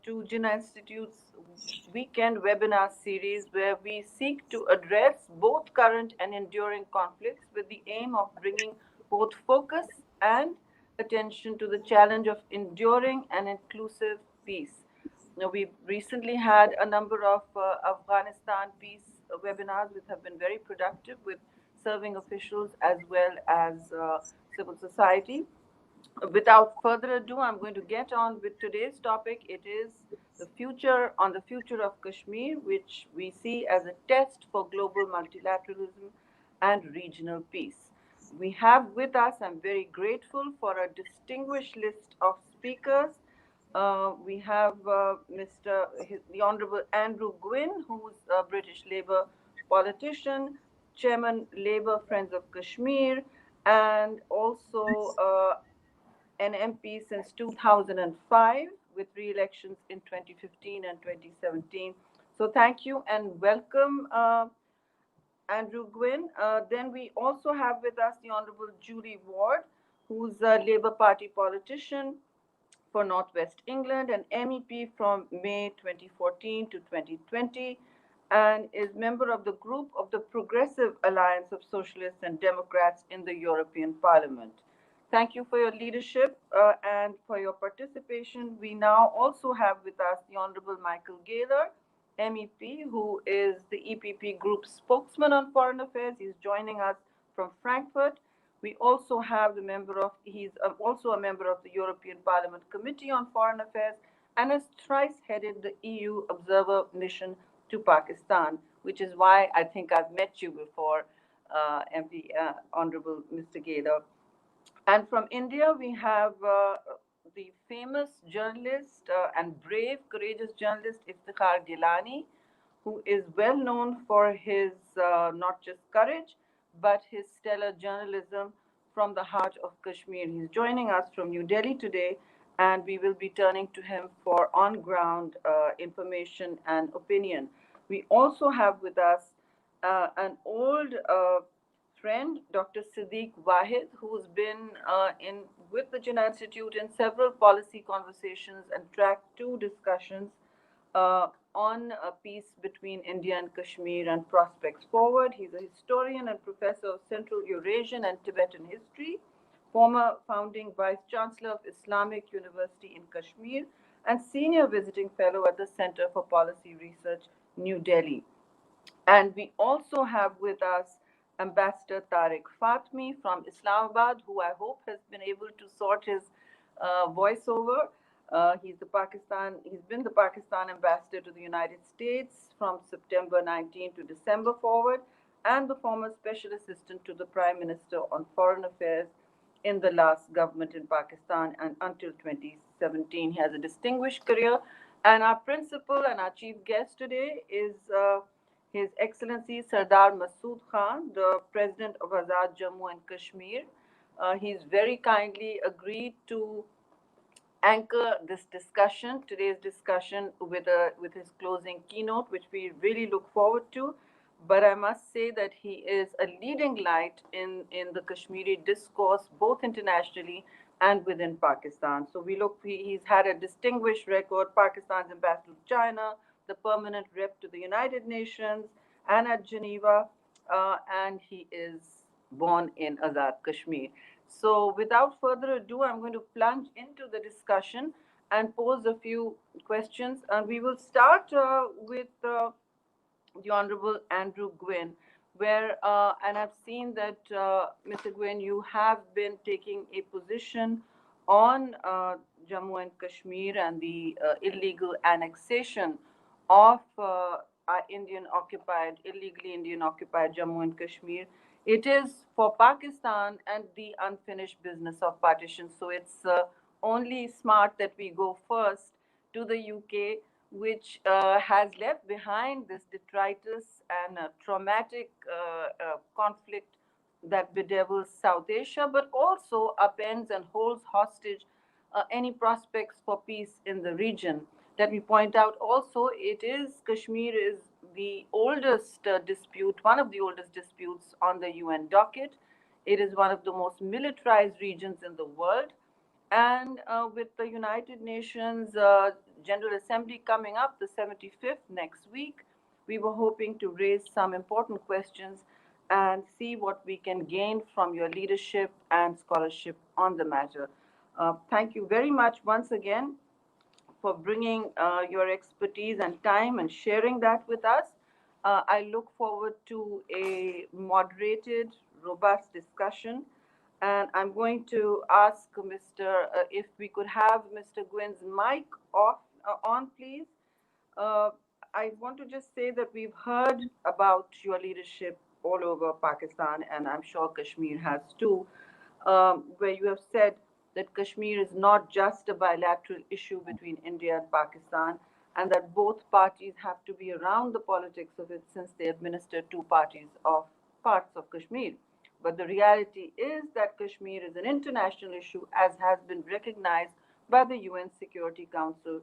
to Jinnah Institute's weekend webinar series where we seek to address both current and enduring conflicts with the aim of bringing both focus and attention to the challenge of enduring and inclusive peace. Now, we recently had a number of Afghanistan peace webinars which have been very productive with serving officials as well as civil society. Without further ado, I'm going to get on with today's topic. It is the future of Kashmir, which we see as a test for global multilateralism and regional peace. We have with us, I'm very grateful for a distinguished list of speakers. We have the Honorable Andrew Gwynne, who's a British Labour politician, Chairman Labour Friends of Kashmir, and also an MP since 2005 with re-elections in 2015 and 2017. So thank you and welcome, Andrew Gwynne. Then we also have with us the Honorable Julie Ward, who's a Labour Party politician for Northwest England, an MEP from May 2014 to 2020, and is member of the group of the Progressive Alliance of Socialists and Democrats in the European Parliament. Thank you for your leadership and for your participation. We now also have with us the Honorable Michael Gaylor, MEP, who is the EPP Group spokesman on foreign affairs. He's joining us from Frankfurt. We also have he's also a member of the European Parliament Committee on Foreign Affairs and has thrice headed the EU Observer Mission to Pakistan, which is why I think I've met you before, MP, Honorable Mr. Gaylor. And from India, we have the famous journalist and brave, courageous journalist Iftikhar Gilani, who is well known for his not just courage, but his stellar journalism from the heart of Kashmir. He's joining us from New Delhi today, and we will be turning to him for on-ground information and opinion. We also have with us an old friend, Dr. Siddiq Wahid, who's been with the Jinnah Institute in several policy conversations and track 2 discussions on peace between India and Kashmir and prospects forward. He's a historian and professor of Central Eurasian and Tibetan history, former founding vice chancellor of Islamic University in Kashmir, and senior visiting fellow at the Center for Policy Research, New Delhi. And we also have with us Ambassador Tariq Fatemi from Islamabad, who I hope has been able to sort his voiceover. He's been the Pakistan ambassador to the United States from September 19 to December forward, and the former special assistant to the Prime Minister on Foreign Affairs in the last government in Pakistan and until 2017. He has a distinguished career. And our principal and our chief guest today is His Excellency Sardar Masood Khan, the President of Azad Jammu and Kashmir. He's very kindly agreed to anchor this discussion, today's discussion, with his closing keynote, which we really look forward to. But I must say that he is a leading light in the Kashmiri discourse, both internationally and within Pakistan. So he's had a distinguished record, Pakistan's ambassador to China, the permanent rep to the United Nations and at Geneva, and he is born in Azad Kashmir. So without further ado, I'm going to plunge into the discussion and pose a few questions. And we will start with the Honorable Andrew Gwynne, and I've seen that, Mr. Gwynne, you have been taking a position on Jammu and Kashmir and the illegal annexation of illegally Indian occupied Jammu and Kashmir. It is for Pakistan and the unfinished business of partition. So it's only smart that we go first to the UK, which has left behind this detritus and traumatic conflict that bedevils South Asia, but also upends and holds hostage any prospects for peace in the region. Let me point out also, Kashmir is the oldest dispute, one of the oldest disputes on the UN docket. It is one of the most militarized regions in the world. And with the United Nations General Assembly coming up, the 75th, next week. We were hoping to raise some important questions and see what we can gain from your leadership and scholarship on the matter. Thank you very much once again for bringing your expertise and time and sharing that with us. I look forward to a moderated, robust discussion. And I'm going to ask if we could have Mr. Gwynne's mic on, please. Uh, I want to just say that we've heard about your leadership all over Pakistan, and I'm sure Kashmir has too, where you have said that Kashmir is not just a bilateral issue between India and Pakistan, and that both parties have to be around the politics of it since they administer two parties of parts of Kashmir. But the reality is that Kashmir is an international issue, as has been recognized by the UN Security Council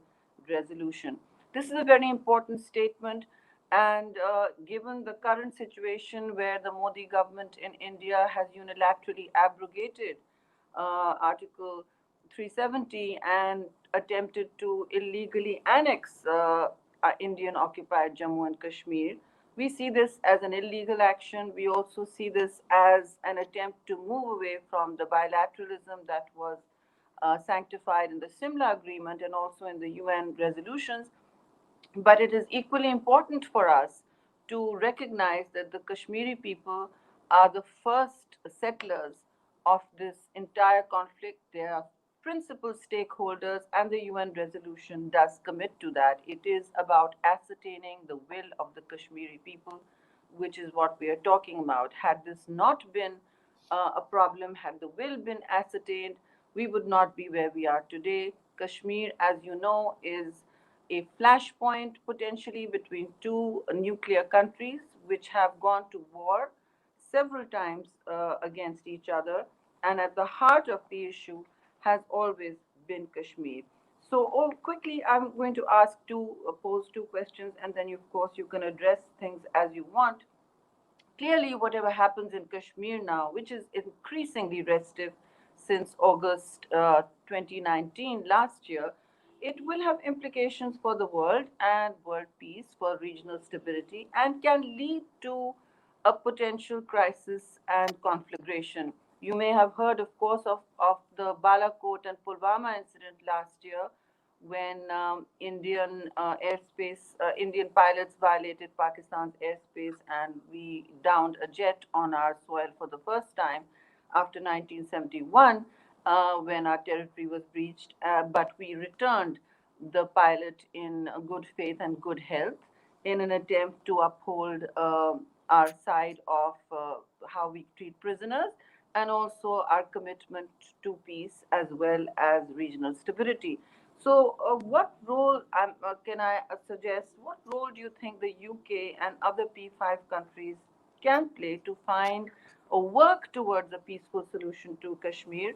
resolution. This is a very important statement, and given the current situation where the Modi government in India has unilaterally abrogated Article 370 and attempted to illegally annex Indian occupied Jammu and Kashmir, we see this as an illegal action. We also see this as an attempt to move away from the bilateralism that was sanctified in the Simla Agreement and also in the UN resolutions. But it is equally important for us to recognize that the Kashmiri people are the first settlers of this entire conflict. They are principal stakeholders, and the UN resolution does commit to that. It is about ascertaining the will of the Kashmiri people, which is what we are talking about. Had this not been a problem, had the will been ascertained, we would not be where we are today. Kashmir, as you know, is a flashpoint potentially between two nuclear countries which have gone to war several times against each other. And at the heart of the issue has always been Kashmir. So, quickly, I'm going to pose two questions, and then, of course, you can address things as you want. Clearly, whatever happens in Kashmir now, which is increasingly restive since August 2019, last year, it will have implications for the world and world peace, for regional stability, and can lead to a potential crisis and conflagration. You may have heard, of course, of the Balakot and Pulwama incident last year, when Indian pilots violated Pakistan's airspace, and we downed a jet on our soil for the first time after 1971, when our territory was breached. But we returned the pilot in good faith and good health in an attempt to uphold our side of how we treat prisoners, and also our commitment to peace as well as regional stability. So, what role can I suggest? What role do you think the UK and other P5 countries can play to find or work towards a peaceful solution to Kashmir?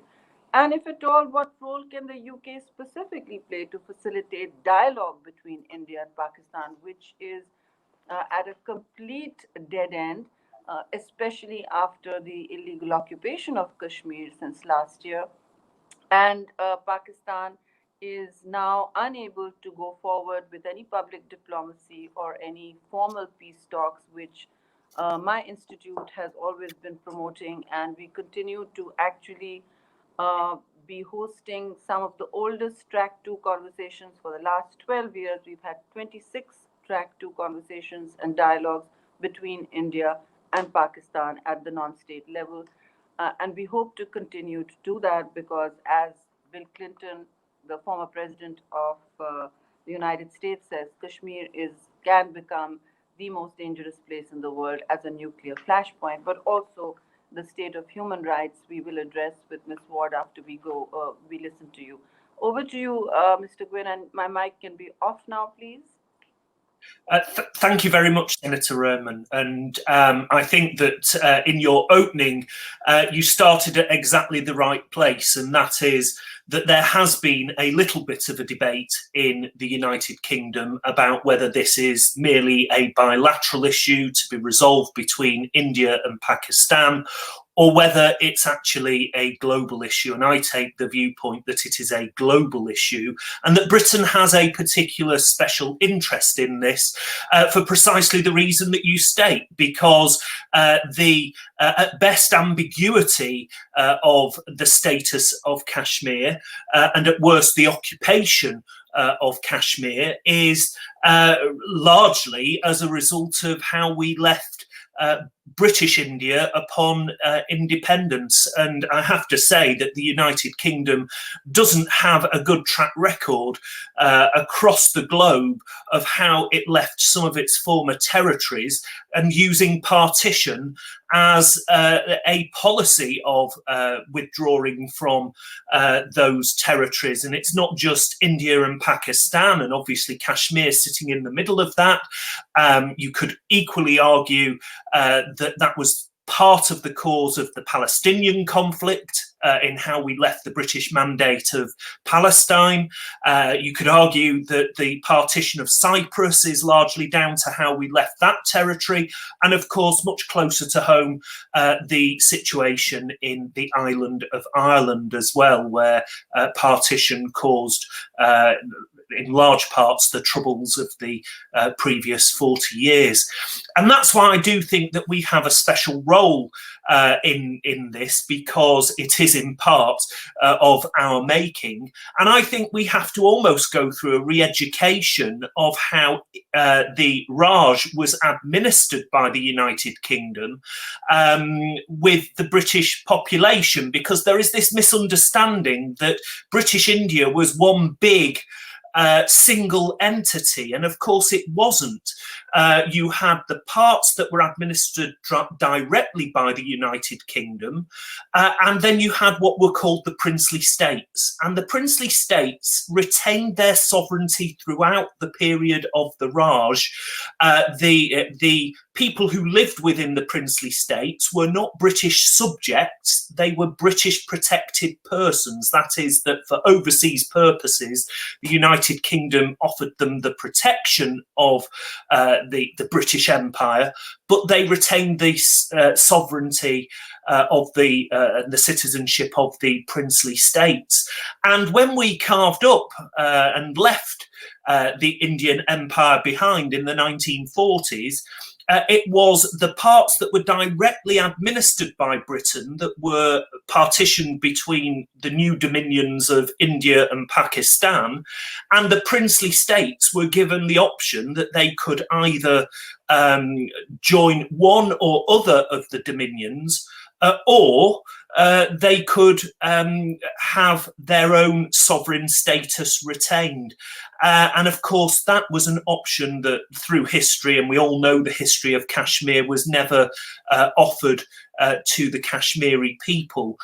And if at all, what role can the UK specifically play to facilitate dialogue between India and Pakistan, which is at a complete dead end, especially after the illegal occupation of Kashmir since last year? And Pakistan is now unable to go forward with any public diplomacy or any formal peace talks, which my institute has always been promoting, and we continue to actually uh, be hosting some of the oldest track 2 conversations for the last 12 years. We've had 26 track 2 conversations and dialogues between India and Pakistan at the non-state level. And we hope to continue to do that because, as Bill Clinton, the former president of the United States, says, Kashmir can become the most dangerous place in the world as a nuclear flashpoint. But also the state of human rights we will address with Ms. Ward after we listen to you. Over to you, Mr. Gwynne, and my mic can be off now, please. Thank you very much, Senator Rehman. And I think that in your opening, you started at exactly the right place, and that is that there has been a little bit of a debate in the United Kingdom about whether this is merely a bilateral issue to be resolved between India and Pakistan, or whether it's actually a global issue. And I take the viewpoint that it is a global issue, and that Britain has a particular special interest in this for precisely the reason that you state, because the at best ambiguity of the status of Kashmir and at worst the occupation of Kashmir is largely as a result of how we left British India upon independence. And I have to say that the United Kingdom doesn't have a good track record across the globe of how it left some of its former territories and using partition as a policy of withdrawing from those territories. And it's not just India and Pakistan, and obviously Kashmir sitting in the middle of that. You could equally argue that was part of the cause of the Palestinian conflict in how we left the British mandate of Palestine. You could argue that the partition of Cyprus is largely down to how we left that territory. And of course, much closer to home, the situation in the island of Ireland as well, where partition caused in large parts the troubles of the previous 40 years. And that's why I do think that we have a special role in this, because it is in part of our making. And I think we have to almost go through a re-education of how the Raj was administered by the United Kingdom with the British population, because there is this misunderstanding that British India was one big single entity, and of course it wasn't. You had the parts that were administered directly by the United Kingdom, and then you had what were called the princely states. And the princely states retained their sovereignty throughout the period of the Raj. The people who lived within the princely states were not British subjects, they were British protected persons. That is, that for overseas purposes, the United Kingdom offered them the protection of the British Empire, but they retained the sovereignty of the citizenship of the princely states. And when we carved up and left the Indian Empire behind in the 1940s, it was the parts that were directly administered by Britain that were partitioned between the new dominions of India and Pakistan, and the princely states were given the option that they could either join one or other of the dominions, or they could have their own sovereign status retained. And of course, that was an option that through history, and we all know the history of Kashmir, was never offered to the Kashmiri people.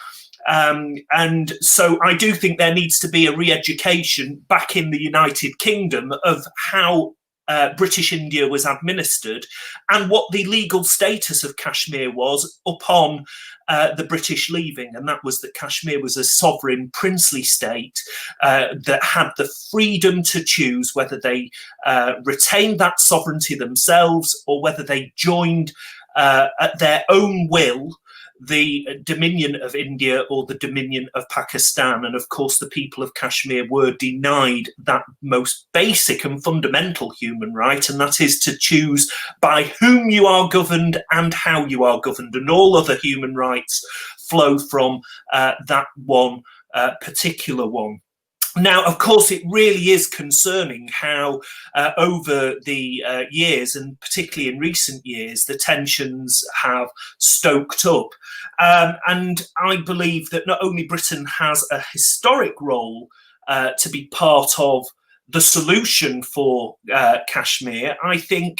And so I do think there needs to be a re-education back in the United Kingdom of how British India was administered and what the legal status of Kashmir was upon the British leaving. And that was that Kashmir was a sovereign princely state that had the freedom to choose whether they retained that sovereignty themselves or whether they joined at their own will the Dominion of India or the Dominion of Pakistan. And of course, the people of Kashmir were denied that most basic and fundamental human right, and that is to choose by whom you are governed and how you are governed. And all other human rights flow from that one particular one. Now, of course, it really is concerning how over the years, and particularly in recent years, the tensions have stoked up. And I believe that not only Britain has a historic role to be part of the solution for Kashmir, I think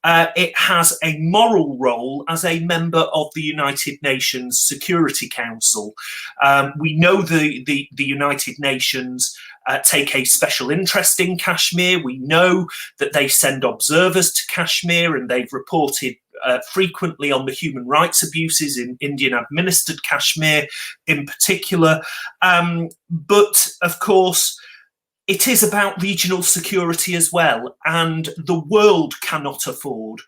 it has a moral role as a member of the United Nations Security Council. We know the United Nations take a special interest in Kashmir. We know that they send observers to Kashmir, and they've reported frequently on the human rights abuses in Indian administered Kashmir in particular. But of course, it is about regional security as well, and the world cannot afford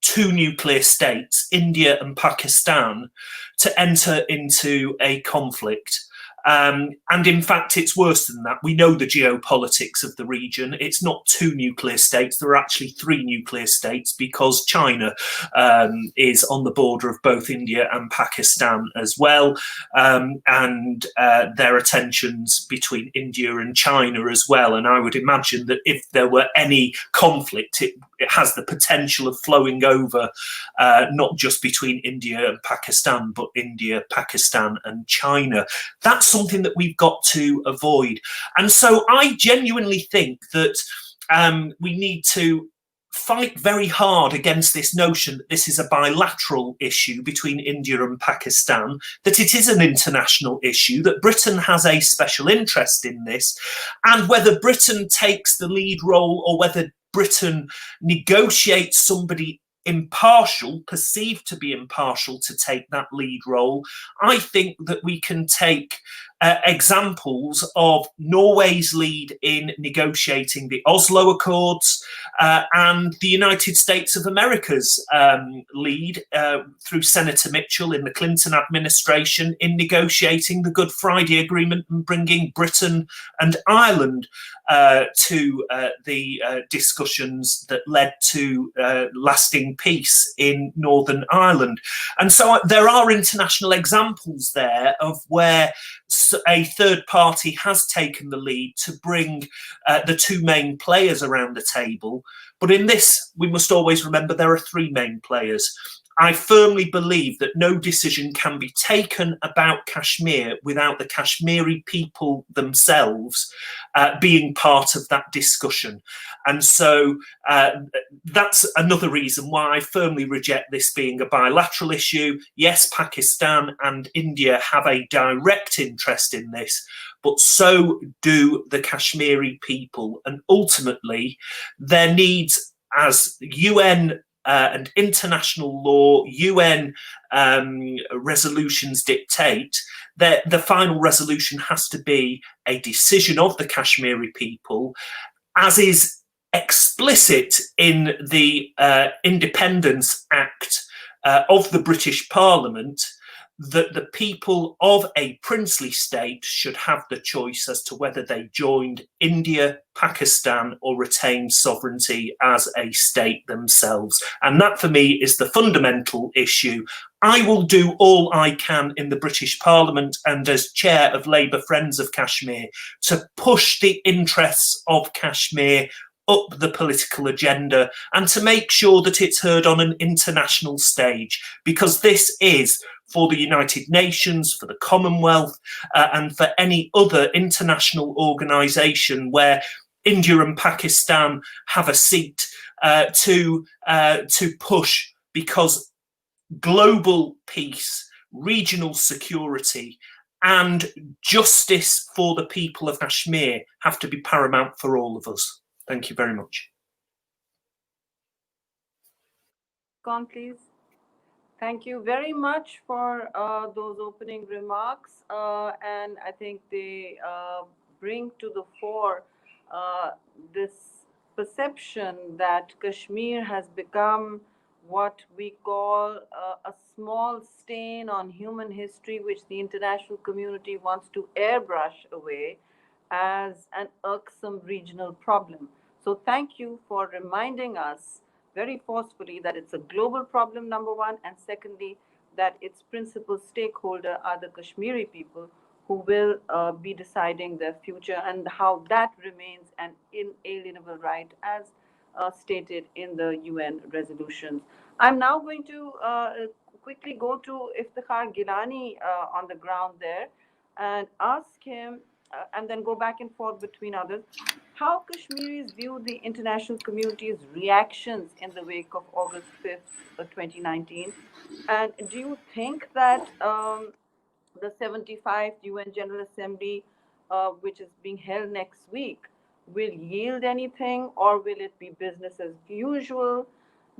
two nuclear states, India and Pakistan, to enter into a conflict. And in fact, it's worse than that. We know the geopolitics of the region. It's not two nuclear states. There are actually three nuclear states, because China is on the border of both India and Pakistan as well. And there are tensions between India and China as well. And I would imagine that if there were any conflict, it has the potential of flowing over, not just between India and Pakistan, but India, Pakistan and China. That's something that we've got to avoid. And so I genuinely think that we need to fight very hard against this notion that this is a bilateral issue between India and Pakistan, that it is an international issue, that Britain has a special interest in this, and whether Britain takes the lead role or whether Britain negotiates somebody impartial, perceived to be impartial, to take that lead role. I think that we can take examples of Norway's lead in negotiating the Oslo Accords and the United States of America's lead through Senator Mitchell in the Clinton administration in negotiating the Good Friday Agreement and bringing Britain and Ireland to the discussions that led to lasting peace in Northern Ireland. And so there are international examples there of where a third party has taken the lead to bring the two main players around the table. But in this, we must always remember there are three main players. I firmly believe that no decision can be taken about Kashmir without the Kashmiri people themselves being part of that discussion. And so that's another reason why I firmly reject this being a bilateral issue. Yes, Pakistan and India have a direct interest in this, but so do the Kashmiri people. And ultimately, their needs as UN and international law, UN resolutions dictate that the final resolution has to be a decision of the Kashmiri people, as is explicit in the Independence Act of the British Parliament, that the people of a princely state should have the choice as to whether they joined India, Pakistan, or retained sovereignty as a state themselves. And that, for me, is the fundamental issue. I will do all I can in the British Parliament and as chair of Labour Friends of Kashmir to push the interests of Kashmir up the political agenda and to make sure that it's heard on an international stage, because this is for the United Nations, for the Commonwealth, and for any other international organisation where India and Pakistan have a seat to push, because global peace, regional security, and justice for the people of Kashmir have to be paramount for all of us. Thank you very much. Con, please. Thank you very much for those opening remarks, and I think they bring to the fore this perception that Kashmir has become what we call a small stain on human history, which the international community wants to airbrush away as an irksome regional problem. So thank you for reminding us very forcefully that it's a global problem, number one, and secondly, that its principal stakeholder are the Kashmiri people who will be deciding their future, and how that remains an inalienable right as stated in the UN resolutions. I'm now going to quickly go to Iftikhar Gilani on the ground there and ask him, and then go back and forth between others, how Kashmiris view the international community's reactions in the wake of August 5th, 2019. And do you think that the 75th UN General Assembly, which is being held next week, will yield anything, or will it be business as usual?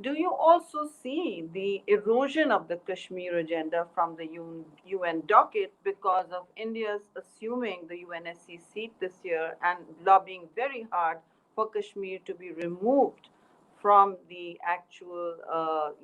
Do you also see the erosion of the Kashmir agenda from the UN docket because of India's assuming the UNSC seat this year and lobbying very hard for Kashmir to be removed from the actual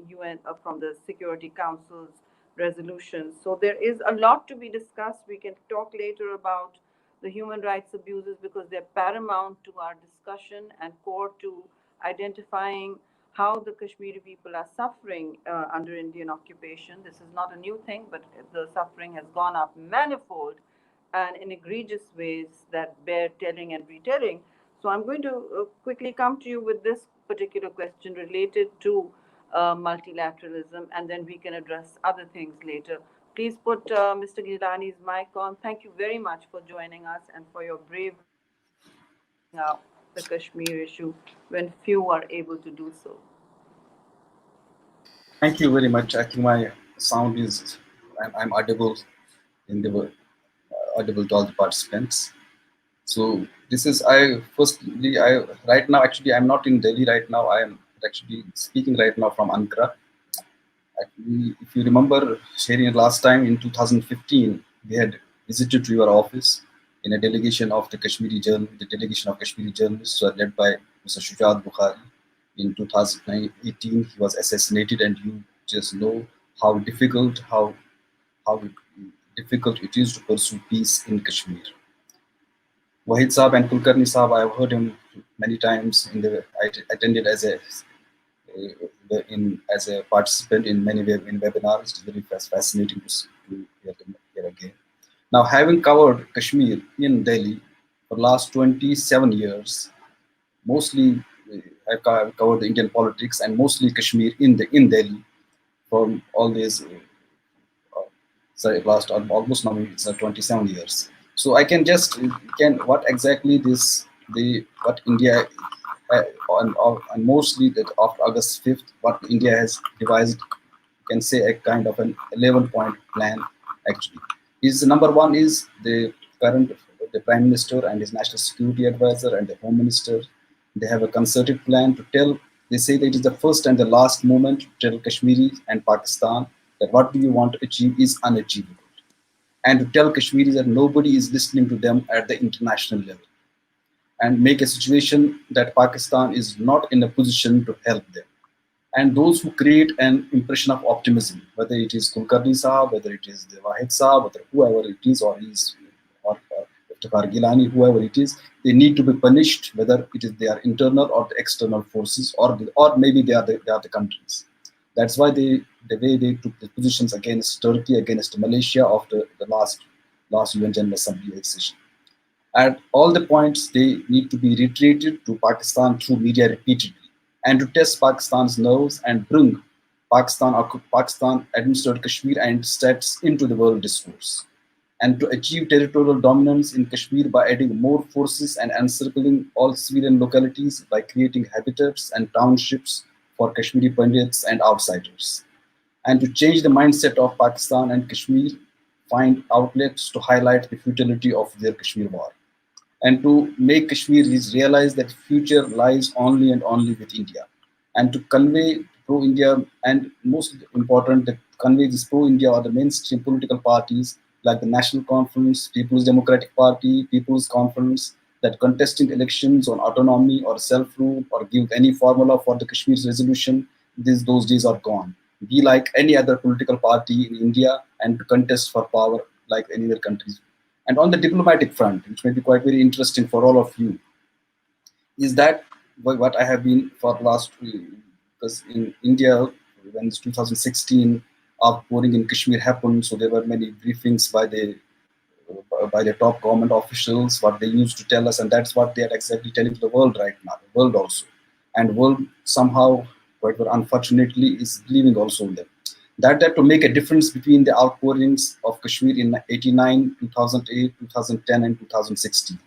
UN, from the Security Council's resolutions. So there is a lot to be discussed. We can talk later about the human rights abuses because they're paramount to our discussion and core to identifying how the Kashmiri people are suffering under Indian occupation. This is not a new thing, but the suffering has gone up manifold and in egregious ways that bear telling and retelling. So I'm going to quickly come to you with this particular question related to multilateralism, and then we can address other things later. Please put Mr. Gilani's mic on. Thank you very much for joining us and for your bravery in calling out the Kashmir issue when few are able to do so. Thank you very much. I think my sound is, I'm audible in the audible to all the participants. So this is, I right now, actually, I'm not in Delhi right now. I am actually speaking right now from Ankara. Actually, if you remember, sharing last time in 2015, we had visited to your office in a delegation of the delegation of Kashmiri journalists led by Mr. Shujat Bukhari. In 2018, he was assassinated, and you just know how how difficult it is to pursue peace in Kashmir. Wahid Saab and Kulkarni Saab, I have heard him many times. I attended as a participant in many webinars. It's very fascinating to hear again. Now, having covered Kashmir in Delhi for the last 27 years, mostly I've covered the Indian politics and mostly Kashmir in Delhi from all these. Sorry, last almost now it's 27 years. So I can just what exactly what India and mostly that after August 5th, what India has devised, you can say a kind of an 11-point plan actually. Is number one is the Prime Minister and his National Security Advisor and the Home Minister. They have a concerted plan to tell. They say that it is the first and the last moment to tell Kashmiri and Pakistan that what do you want to achieve is unachievable, and to tell Kashmiris that nobody is listening to them at the international level, and make a situation that Pakistan is not in a position to help them. And those who create an impression of optimism, whether it is Kulkarni Saab, whether it is the Wahid Saab, whether whoever it is, or Tariq Gilani, whoever it is, they need to be punished, whether it is their internal or the external forces, or maybe they are the countries. That's why the way they took the positions against Turkey, against Malaysia after the last UN General Assembly session. At all the points, they need to be reiterated to Pakistan through media repeatedly, and to test Pakistan's nerves and bring Pakistan administered Kashmir and states into the world discourse, and to achieve territorial dominance in Kashmir by adding more forces and encircling all civilian localities by creating habitats and townships for Kashmiri Pandits and outsiders, and to change the mindset of Pakistan and Kashmir, find outlets to highlight the futility of their Kashmir war, and to make Kashmiris realize that future lies only and only with India, and to convey pro-India, and most important, to convey this pro-India or the mainstream political parties like the National Conference, People's Democratic Party, People's Conference, that contesting elections on autonomy or self-rule or give any formula for the Kashmir's resolution, those days are gone. Be like any other political party in India and to contest for power like any other countries. And on the diplomatic front, which may be quite very interesting for all of you, is that what I have been for the last, because in India, when this 2016 outpouring in Kashmir happened, so there were many briefings by the top government officials, what they used to tell us, and that's what they are exactly telling to the world right now, the world also. And world somehow, quite unfortunately, is believing also in them. That to make a difference between the outpourings of Kashmir in 89, 2008, 2010, and 2016.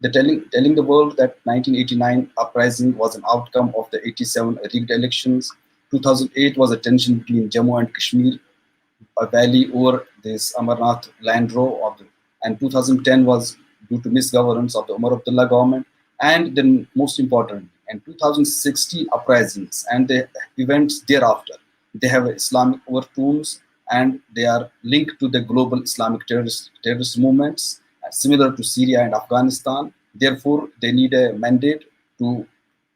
They're telling the world that 1989 uprising was an outcome of the 87 rigged elections. 2008 was a tension between Jammu and Kashmir, a valley over this Amarnath land row, and 2010 was due to misgovernance of the Umar Abdullah government, and then most important, and 2016 uprisings and the events thereafter. They have Islamic overtones, and they are linked to the global Islamic terrorist movements, similar to Syria and Afghanistan. Therefore, they need a mandate to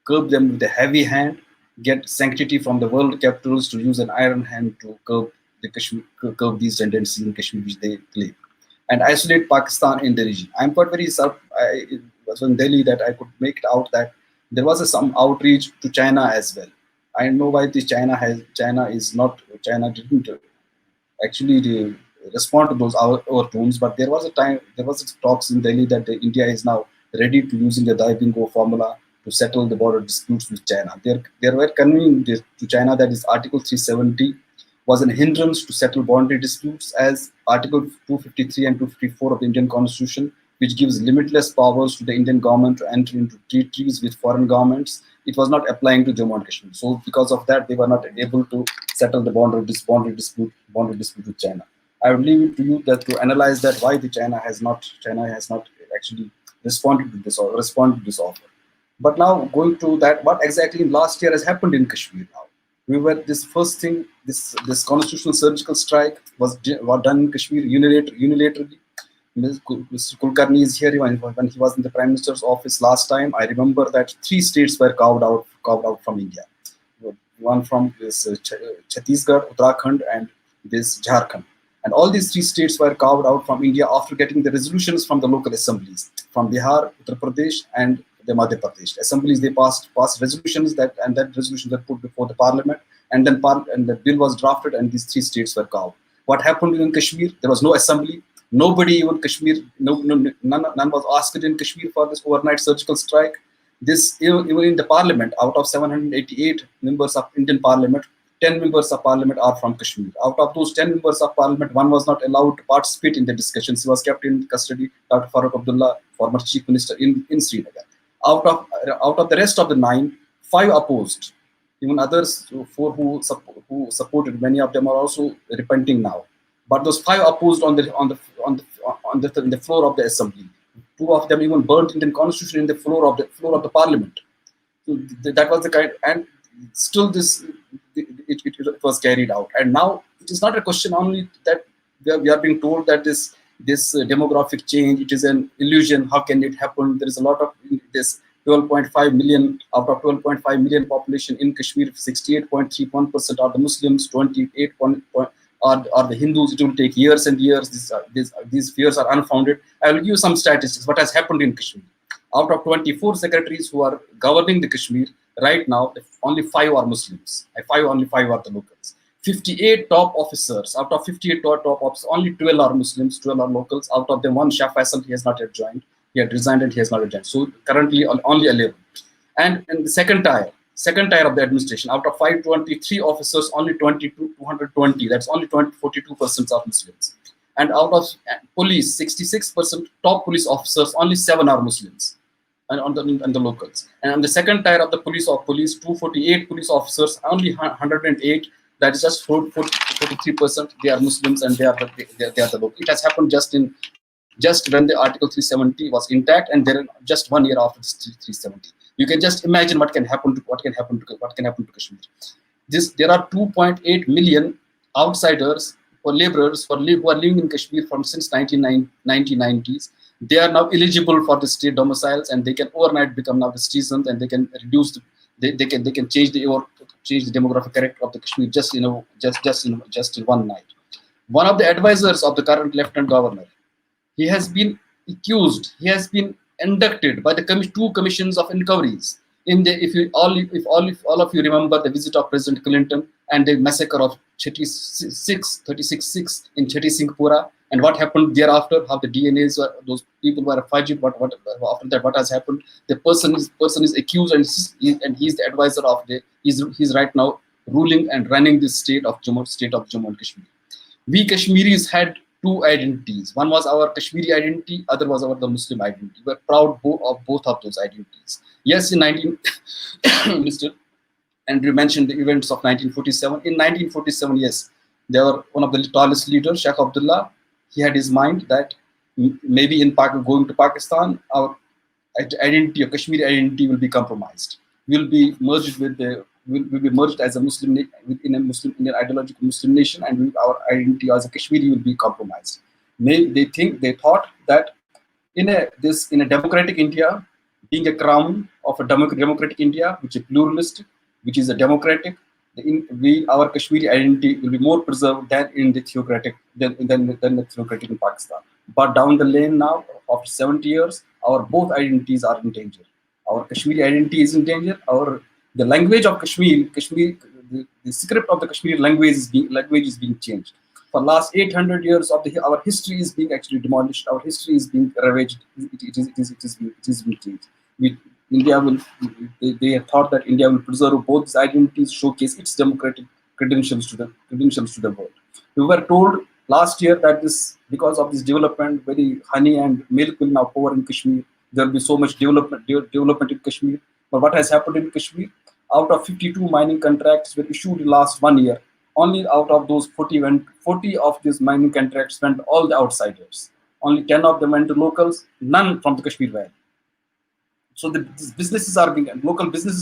curb them with a heavy hand get sanctity from the world capitals to use an iron hand to curb these tendencies in Kashmir, which they claim, and isolate Pakistan in the region. I'm quite very it was in Delhi that I could make it out that there was some outreach to China as well. I know why China didn't actually respond to those overtones, but there was talks in Delhi that India is now ready to using the Dai-Bingo formula to settle the border disputes with China. There were conveying to China that this Article 370 was an hindrance to settle boundary disputes, as Article 253 and 254 of the Indian Constitution, which gives limitless powers to the Indian government to enter into treaties with foreign governments, it was not applying to Jammu and Kashmir. So because of that, they were not able to settle the boundary dispute with China. I would leave it to you that to analyze that why China has not actually responded to this offer. But now going to that, what exactly last year has happened in Kashmir now? We were this first thing, this constitutional surgical strike was done in Kashmir unilaterally. Mr. Kulkarni is here. When he was in the Prime Minister's office last time, I remember that 3 states were carved out from India. One from this Chhattisgarh, Uttarakhand, and this Jharkhand. And all these 3 states were carved out from India after getting the resolutions from the local assemblies, from Bihar, Uttar Pradesh, and the Madhya Pradesh assemblies. They passed resolutions that resolutions were put before the parliament, and then the bill was drafted, and these 3 states were carved. What happened in Kashmir? There was no assembly. Nobody even Kashmir, none was asked in Kashmir for this overnight surgical strike. This even in the parliament, out of 788 members of Indian Parliament, 10 members of Parliament are from Kashmir. Out of those 10 members of Parliament, one was not allowed to participate in the discussions. He was kept in custody. Dr. Farooq Abdullah, former Chief Minister in Srinagar. Out of the rest of the 9, 5 opposed. Even others, 4 who supported, many of them are also repenting now. But those 5 opposed on the floor of the assembly. 2 of them even burnt Indian Constitution in the floor of the Parliament. So that was the kind, and still it was carried out. And now it is not a question only that we are being told that this demographic change, it is an illusion. How can it happen? There is a lot of this 12.5 million out of 12.5 million population in Kashmir. 68.31% are the Muslims. 28 are the Hindus. It will take years and years. These fears are unfounded. I will give you some statistics. What has happened in Kashmir? Out of 24 secretaries who are governing the Kashmir right now, only 5 are Muslims. Only 5 are the locals. 58 top officers. Out of 58 top officers, only 12 are Muslims, 12 are locals. Out of them, one Shah Faisal, he has not yet joined. He had resigned and he has not yet joined. So currently only 11. And in the second tier of the administration, out of 523 officers, only 220, that's only 42% are Muslims. And out of police, 66% top police officers, only 7 are Muslims, and on the locals. And on the second tier of the police, 248 police officers, only 108, that is just 43%, they are Muslims, and they are the local. It has happened just when the Article 370 was intact, and then just 1 year after this 370. You can just imagine what can happen to Kashmir. There are 2.8 million outsiders or laborers who are living in Kashmir since 1990s. They are now eligible for the state domiciles, and they can overnight become now the citizens, and they can reduce they can change the demographic character of the Kashmir just in one night. One of the advisors of the current Lieutenant Governor, he has been accused. He has been inducted by the 2 commissions of inquiries. If all of you remember the visit of President Clinton and the massacre of 36 in Chhattisgarh Singhpura, and what happened thereafter, how the DNAs those people were fudged. After that, what has happened? The person is accused, and he's the advisor of he's right now ruling and running the state of Jammu and Kashmir. We Kashmiris had 2 identities. One was our Kashmiri identity, other was the Muslim identity. We were proud of both of those identities. Yes, Mr. Andrew mentioned the events of 1947. In 1947, yes, there were one of the tallest leaders, Sheikh Abdullah. He had his mind that maybe going to Pakistan, our identity, or Kashmiri identity, will be compromised. We'll be merged as a Muslim in an ideological Muslim nation, and our identity as a Kashmiri will be compromised. They thought that in a democratic India, being a crown of a democratic India, which is pluralistic, which is a democratic, our Kashmiri identity will be more preserved than in the theocratic than the theocratic in Pakistan. But down the lane now, after 70 years, our both identities are in danger. Our Kashmiri identity is in danger. The language of Kashmir, the script of the Kashmiri language is being changed. For last 800 years of our history is being actually demolished. Our history is being ravaged. It is being changed. India will. They have thought that India will preserve both its identities, showcase its democratic credentials to the world. We were told last year that because of this development, very honey and milk will now pour in Kashmir. There will be so much development in Kashmir. But what has happened in Kashmir? Out of 52 mining contracts were issued in last 1 year, only out of those 40 of these mining contracts went all the outsiders. Only 10 of them went to locals, none from the Kashmir Valley. So local businesses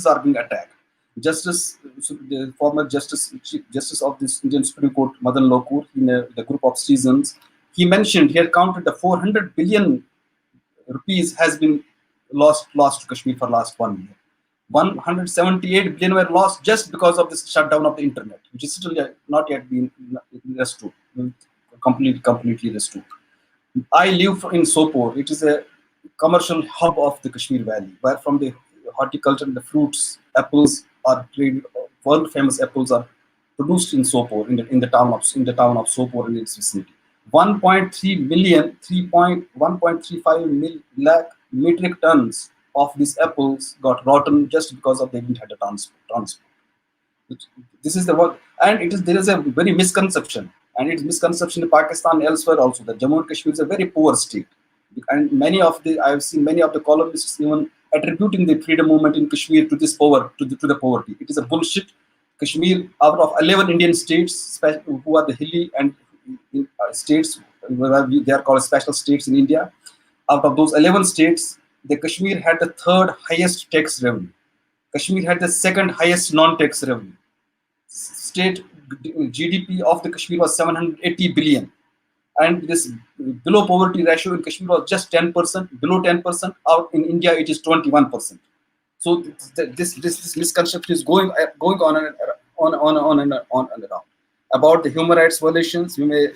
are being attacked. The former justice of this Indian Supreme Court, Madan Lokur, in the group of citizens, he had counted the 400 billion rupees has been lost to Kashmir for last 1 year. 178 billion were lost just because of this shutdown of the internet, which is still not yet been restored, completely restored. I live in Sopore. It is a commercial hub of the Kashmir Valley, where from the horticulture, the fruits, apples are traded. World famous apples are produced in Sopore, in the town of Sopore and its vicinity. 1.3 million, 1.35 lakh metric tons of these apples got rotten just because they didn't have a transport. This is the work, and there is a very misconception, and it's misconception in Pakistan elsewhere also, that Jammu and Kashmir is a very poor state, and I've seen many of the columnists even attributing the freedom movement in Kashmir to this to the poverty. It is a bullshit. Kashmir, out of 11 Indian states who are the hilly and states, they are called special states in India. Out of those 11 states, the Kashmir had the third highest tax revenue. Kashmir had the second highest non-tax revenue. State GDP of the Kashmir was 780 billion, and this below poverty ratio in Kashmir was just 10%. Below 10%, out in India it is 21%. So this misconception is going on and around. About the human rights violations, we may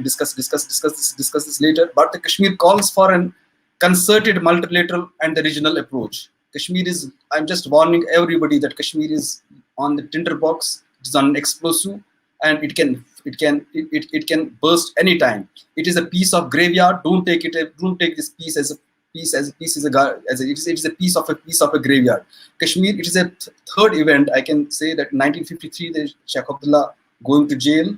discuss this later. But the Kashmir calls for an concerted multilateral and the regional approach. Kashmir is. I'm just warning everybody that Kashmir is on the tinderbox. It is on an explosive, and it can burst anytime. It is a piece of graveyard. Don't take this piece as a piece it is a piece of a graveyard. Kashmir, it is a third event. I can say that in 1953 the Sheikh Abdullah going to jail,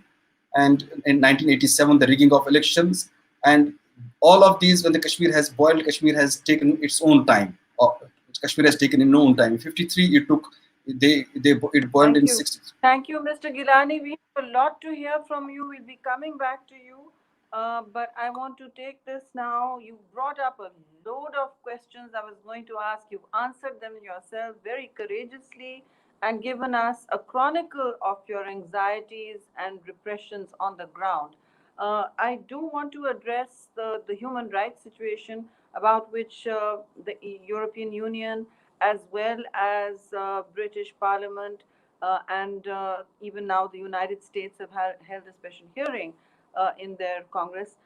and in 1987 the rigging of elections, and all of these, when the Kashmir has boiled, Kashmir has taken its own time. Kashmir has taken its own time. In 53 it boiled in 60. Thank you, Mr. Gilani. We have a lot to hear from you. We'll be coming back to you. But I want to take this now. You brought up a load of questions I was going to ask. You've answered them yourself very courageously and given us a chronicle of your anxieties and repressions on the ground. I do want to address the human rights situation about which the European Union, as well as British Parliament, and even now the United States have held a special hearing in their Congress.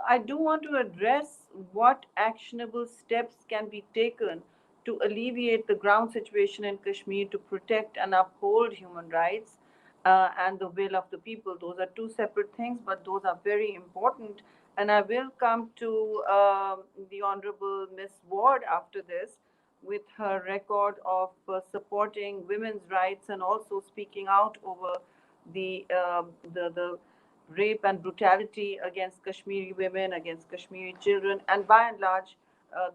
I do want to address what actionable steps can be taken to alleviate the ground situation in Kashmir, to protect and uphold human rights and the will of the people. Those are two separate things, but those are very important. And I will come to the Honorable Miss Ward after this, with her record of supporting women's rights and also speaking out over the rape and brutality against Kashmiri women, against Kashmiri children, and by and large,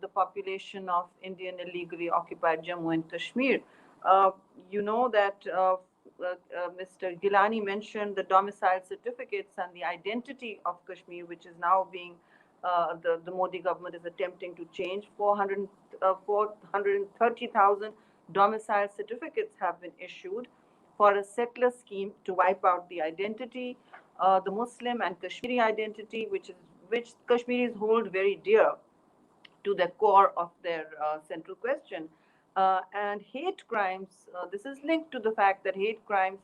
the population of Indian illegally occupied Jammu and Kashmir. You know that Mr. Gilani mentioned the domicile certificates and the identity of Kashmir, which is now being the Modi government is attempting to change. 430,000 domicile certificates have been issued for a settler scheme to wipe out the identity, the Muslim and Kashmiri identity, which Kashmiris hold very dear to the core of their central question. And hate crimes, this is linked to the fact that hate crimes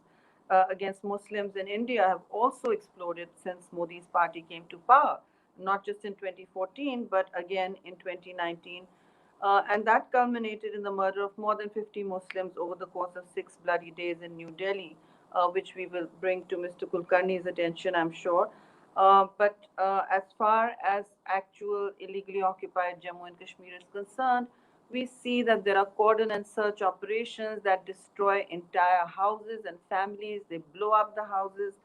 against Muslims in India have also exploded since Modi's party came to power, not just in 2014, but again in 2019. And that culminated in the murder of more than 50 Muslims over the course of 6 bloody days in New Delhi, which we will bring to Mr. Kulkarni's attention, I'm sure. But as far as actual illegally occupied Jammu and Kashmir is concerned, we see that there are cordon and search operations that destroy entire houses and families. They blow up the houses.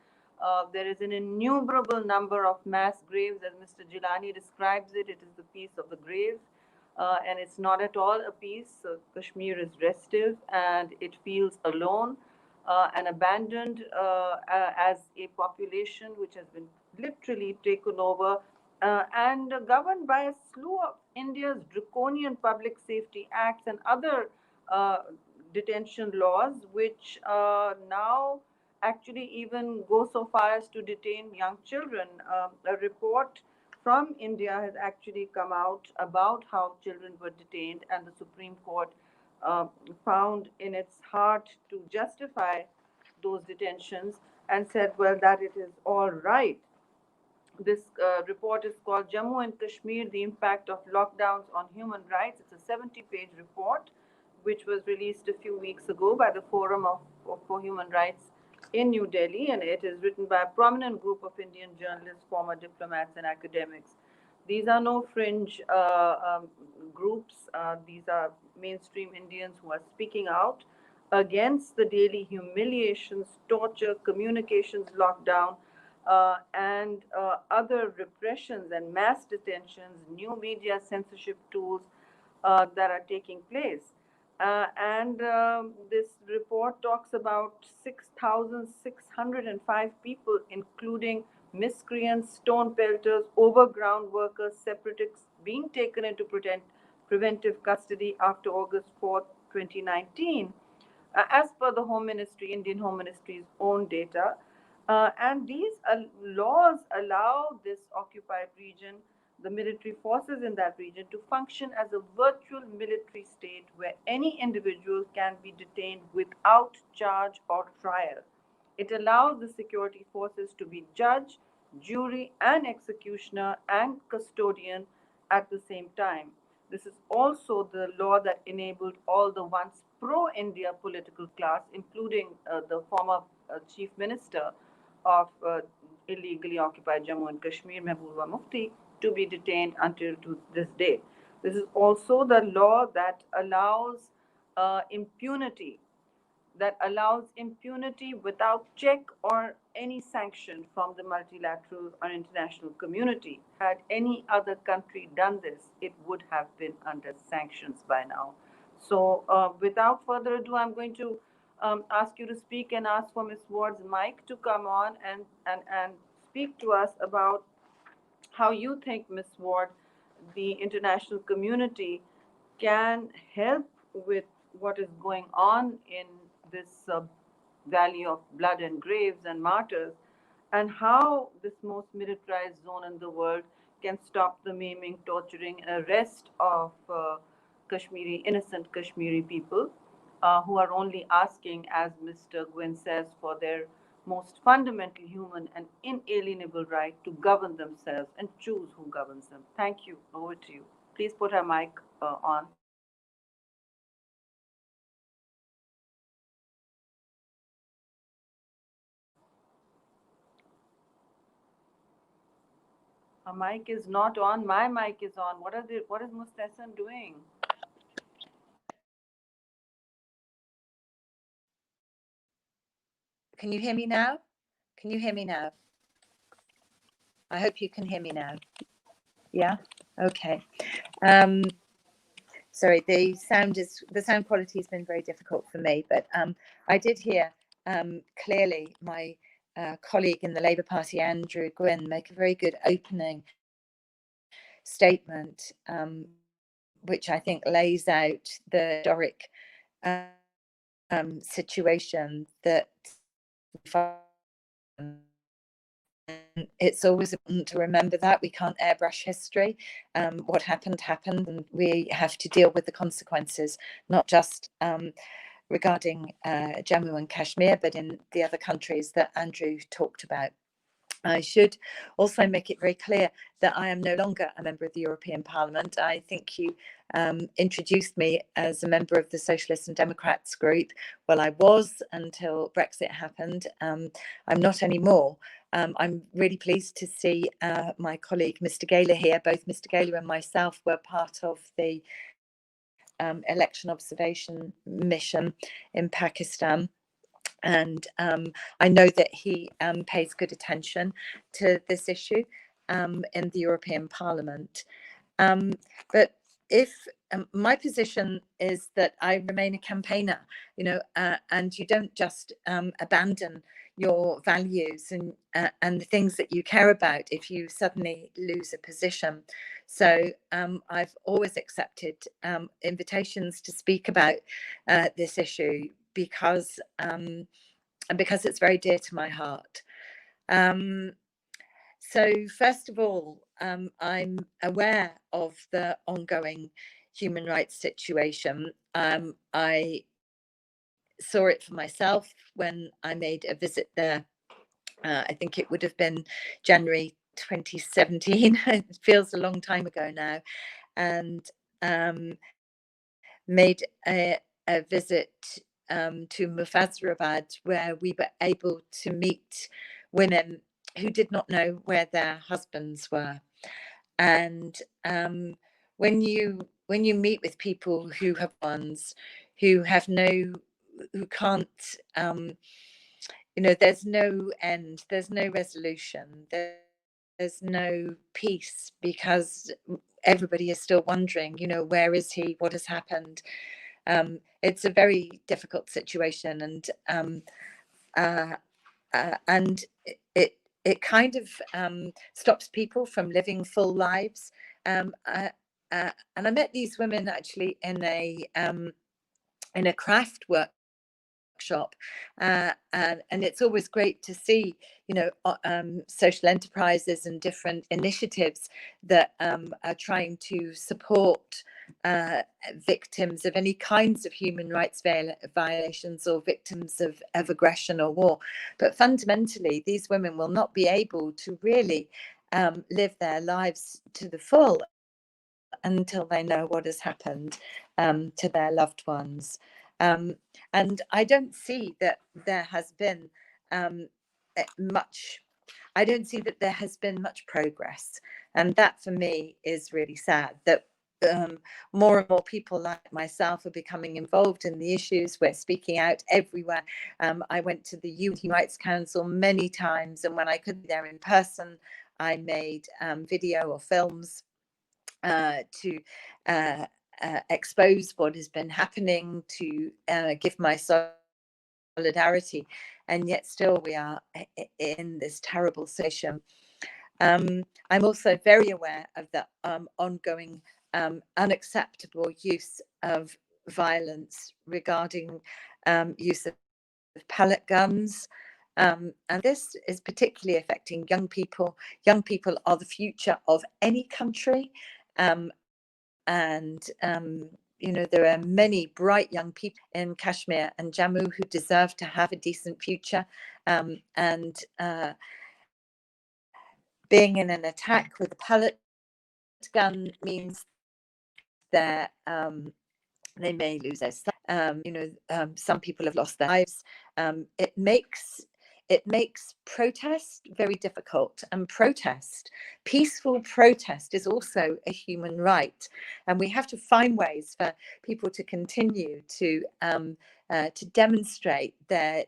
There is an innumerable number of mass graves, as Mr. Jilani describes it. It is the peace of the grave. And it's not at all a peace. Kashmir is restive and it feels alone and abandoned as a population which has been literally taken over and governed by a slew of India's draconian public safety acts and other uh, detention laws, which now actually even go so far as to detain young children. A report from India has actually come out about how children were detained, and the Supreme Court uh, found in its heart to justify those detentions and said, well, that it is all right. This report is called Jammu and Kashmir, the Impact of Lockdowns on Human Rights. It's a 70-page report which was released a few weeks ago by the Forum for Human Rights in New Delhi, and it is written by a prominent group of Indian journalists, former diplomats, and academics. These are no fringe groups. These are mainstream Indians who are speaking out against the daily humiliations, torture, communications lockdown, and other repressions and mass detentions, new media censorship tools that are taking place. And this report talks about 6,605 people, including miscreants, stone pelters, overground workers, separatists, being taken into preventive custody after August 4th, 2019, as per the Home Ministry, Indian Home Ministry's own data. And these laws allow this occupied region, the military forces in that region, to function as a virtual military state where any individual can be detained without charge or trial. It allows the security forces to be judge, jury, and executioner and custodian at the same time. This is also the law that enabled all the once pro India political class, including the former chief minister of illegally occupied Jammu and Kashmir, Mehbooba Mufti, to be detained until to this day. This is also the law that allows impunity without check or any sanction from the multilateral or international community. Had any other country done this, it would have been under sanctions by now. So, without further ado, I'm going to ask you to speak and ask for Ms. Ward's mic to come on and speak to us about how you think, Ms. Ward, the international community can help with what is going on in this valley of blood and graves and martyrs, and how this most militarized zone in the world can stop the maiming, torturing, and arrest of innocent Kashmiri people who are only asking, as Mr. Gwynne says, for their most fundamental human and inalienable right to govern themselves and choose who governs them. Thank you. Over to you. Please put her mic on. Her mic is not on. My mic is on. What is Mustasan doing? Can you hear me now? Can you hear me now? I hope you can hear me now. Yeah? Okay. Sorry, the sound quality has been very difficult for me, but I did hear clearly my colleague in the Labour Party, Andrew Gwynne, make a very good opening statement, which I think lays out the historic situation that it's always important to remember that we can't airbrush history. What happened, and we have to deal with the consequences, not just regarding Jammu and Kashmir, but in the other countries that Andrew talked about. I should also make it very clear that I am no longer a member of the European Parliament. I think you introduced me as a member of the Socialists and Democrats group. Well, I was until Brexit happened. I'm not anymore. I'm really pleased to see my colleague, Mr. Gaylor, here. Both Mr. Gaylor and myself were part of the election observation mission in Pakistan. And I know that he pays good attention to this issue in the European Parliament. But if my position is that I remain a campaigner, and you don't just abandon your values and the things that you care about if you suddenly lose a position. So I've always accepted invitations to speak about this issue because it's very dear to my heart. So first of all, I'm aware of the ongoing human rights situation. I saw it for myself when I made a visit there. I think it would have been January 2017. It feels a long time ago now. And made a visit to Mufazrabad, where we were able to meet women who did not know where their husbands were. And when you meet with people who have ones who can't, there's no end, there's no resolution, there's no peace, because everybody is still wondering, where is he? What has happened? It's a very difficult situation, and it kind of stops people from living full lives. And I met these women actually in a craft workshop, and it's always great to see social enterprises and different initiatives that are trying to support victims of any kinds of human rights violations or victims of aggression or war. But fundamentally, these women will not be able to really live their lives to the full until they know what has happened to their loved ones. And I don't see that there has been much. I don't see that there has been much progress, and that for me is really sad. That more and more people like myself are becoming involved in the issues. We're speaking out everywhere. I went to the UN Human Rights Council many times, and when I couldn't be there in person, I made video or films to expose what has been happening, to give my solidarity, and yet still we are in this terrible situation. I'm also very aware of the ongoing unacceptable use of violence regarding use of pellet guns. And this is particularly affecting young people. Young people are the future of any country. There are many bright young people in Kashmir and Jammu who deserve to have a decent future. Being in an attack with a pellet gun means that they may lose their son. Some people have lost their lives. It makes protest very difficult, and peaceful protest is also a human right, and we have to find ways for people to continue to demonstrate their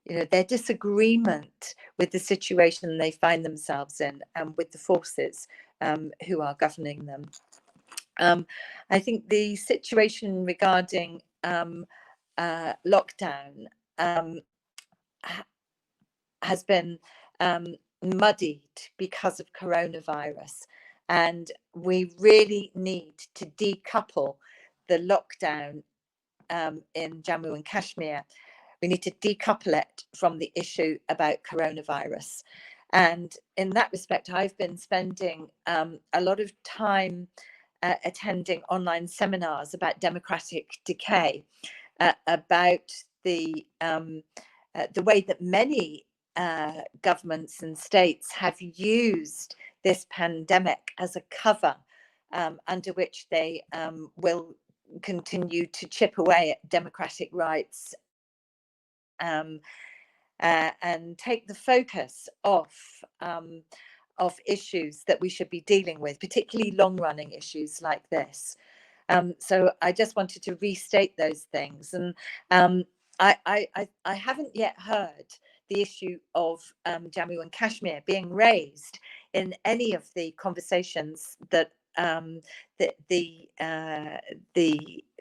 their disagreement with the situation they find themselves in and with the forces who are governing them. I think the situation regarding lockdown has been muddied because of coronavirus, and we really need to decouple the lockdown in Jammu and Kashmir We need to decouple it from the issue about coronavirus. And in that respect, I've been spending a lot of time attending online seminars about democratic decay, about the way that many governments and states have used this pandemic as a cover under which they will continue to chip away at democratic rights and take the focus off issues that we should be dealing with, particularly long-running issues like this. So I just wanted to restate those things. And I haven't yet heard the issue of Jammu and Kashmir being raised in any of the conversations that the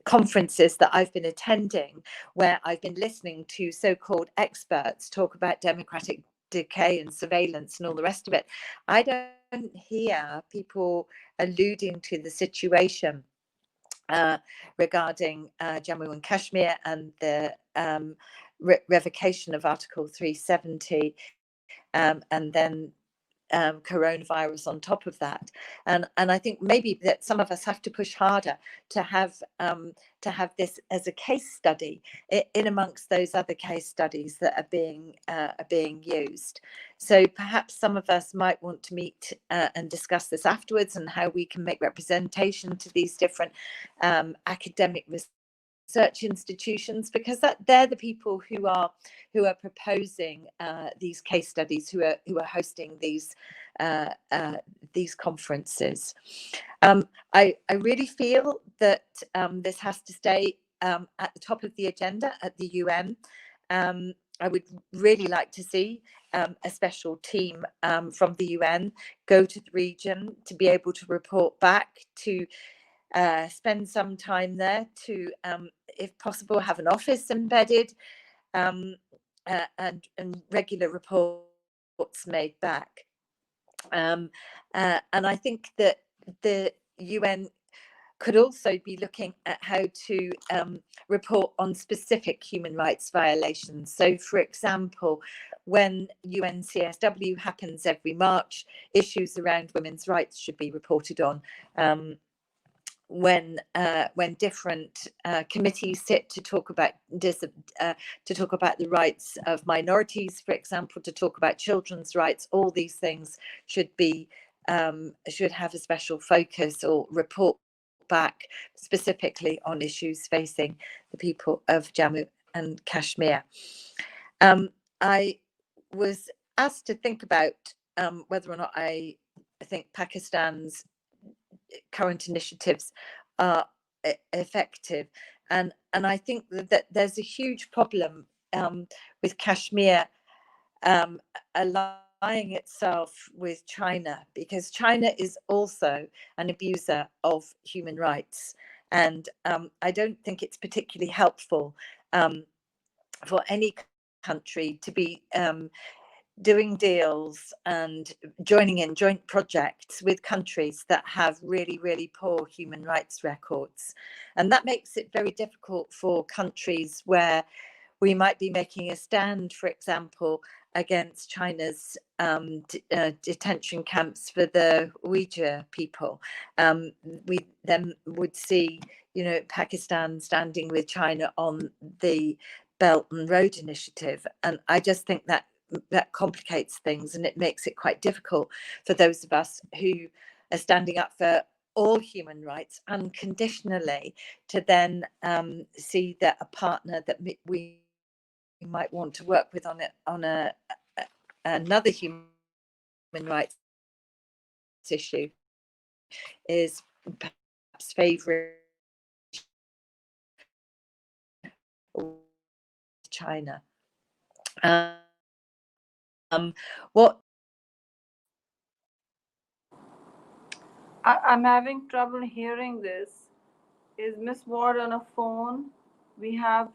conferences that I've been attending, where I've been listening to so-called experts talk about democratic decay and surveillance and all the rest of it. I don't hear people alluding to the situation regarding Jammu and Kashmir and the revocation of Article 370, and then coronavirus on top of that. And I think maybe that some of us have to push harder to have this as a case study in amongst those other case studies that are being used. So perhaps some of us might want to meet and discuss this afterwards, and how we can make representation to these different academic research institutions, because they're the people who are proposing these case studies, who are hosting these conferences. I really feel that this has to stay at the top of the agenda at the UN. I would really like to see a special team from the UN go to the region to be able to report back, to spend some time there, to, if possible, have an office embedded, and regular reports made back. And I think that the UN could also be looking at how to report on specific human rights violations. So, for example, when UNCSW happens every March, issues around women's rights should be reported on. When different committees sit to talk about the rights of minorities, for example, to talk about children's rights, all these things should have a special focus or report back specifically on issues facing the people of Jammu and Kashmir. I was asked to think about whether or not I think Pakistan's current initiatives are effective, and I think that there's a huge problem with Kashmir aligning itself with China, because China is also an abuser of human rights, and I don't think it's particularly helpful for any country to be doing deals and joining in joint projects with countries that have really, really poor human rights records. And that makes it very difficult for countries where we might be making a stand, for example, against China's detention camps for the Uyghur people. We then would see, Pakistan standing with China on the Belt and Road Initiative. And I just think that complicates things, and it makes it quite difficult for those of us who are standing up for all human rights unconditionally to then see that a partner that we might want to work with on another human rights issue is perhaps favouring China. What I'm having trouble hearing this. Is Miss Ward on a phone? We have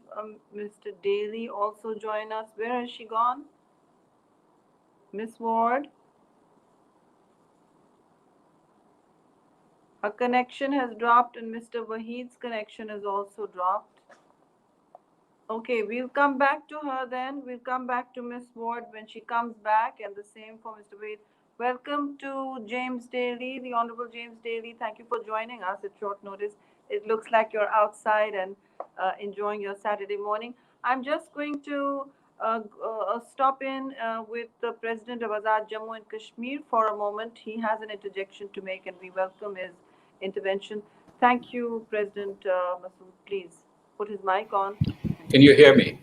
Mr. Daly also join us. Where has she gone? Miss Ward? Her connection has dropped, and Mr. Wahid's connection has also dropped. Okay, we'll come back to her then. We'll come back to Miss Ward when she comes back, and the same for Mr. Wade. Welcome to James Daly, the Honorable James Daly. Thank you for joining us at short notice. It looks like you're outside and enjoying your Saturday morning. I'm just going to stop in with the President of Azad Jammu and Kashmir for a moment. He has an interjection to make, and we welcome his intervention. Thank you, President Masood. Please put his mic on. Can you hear me?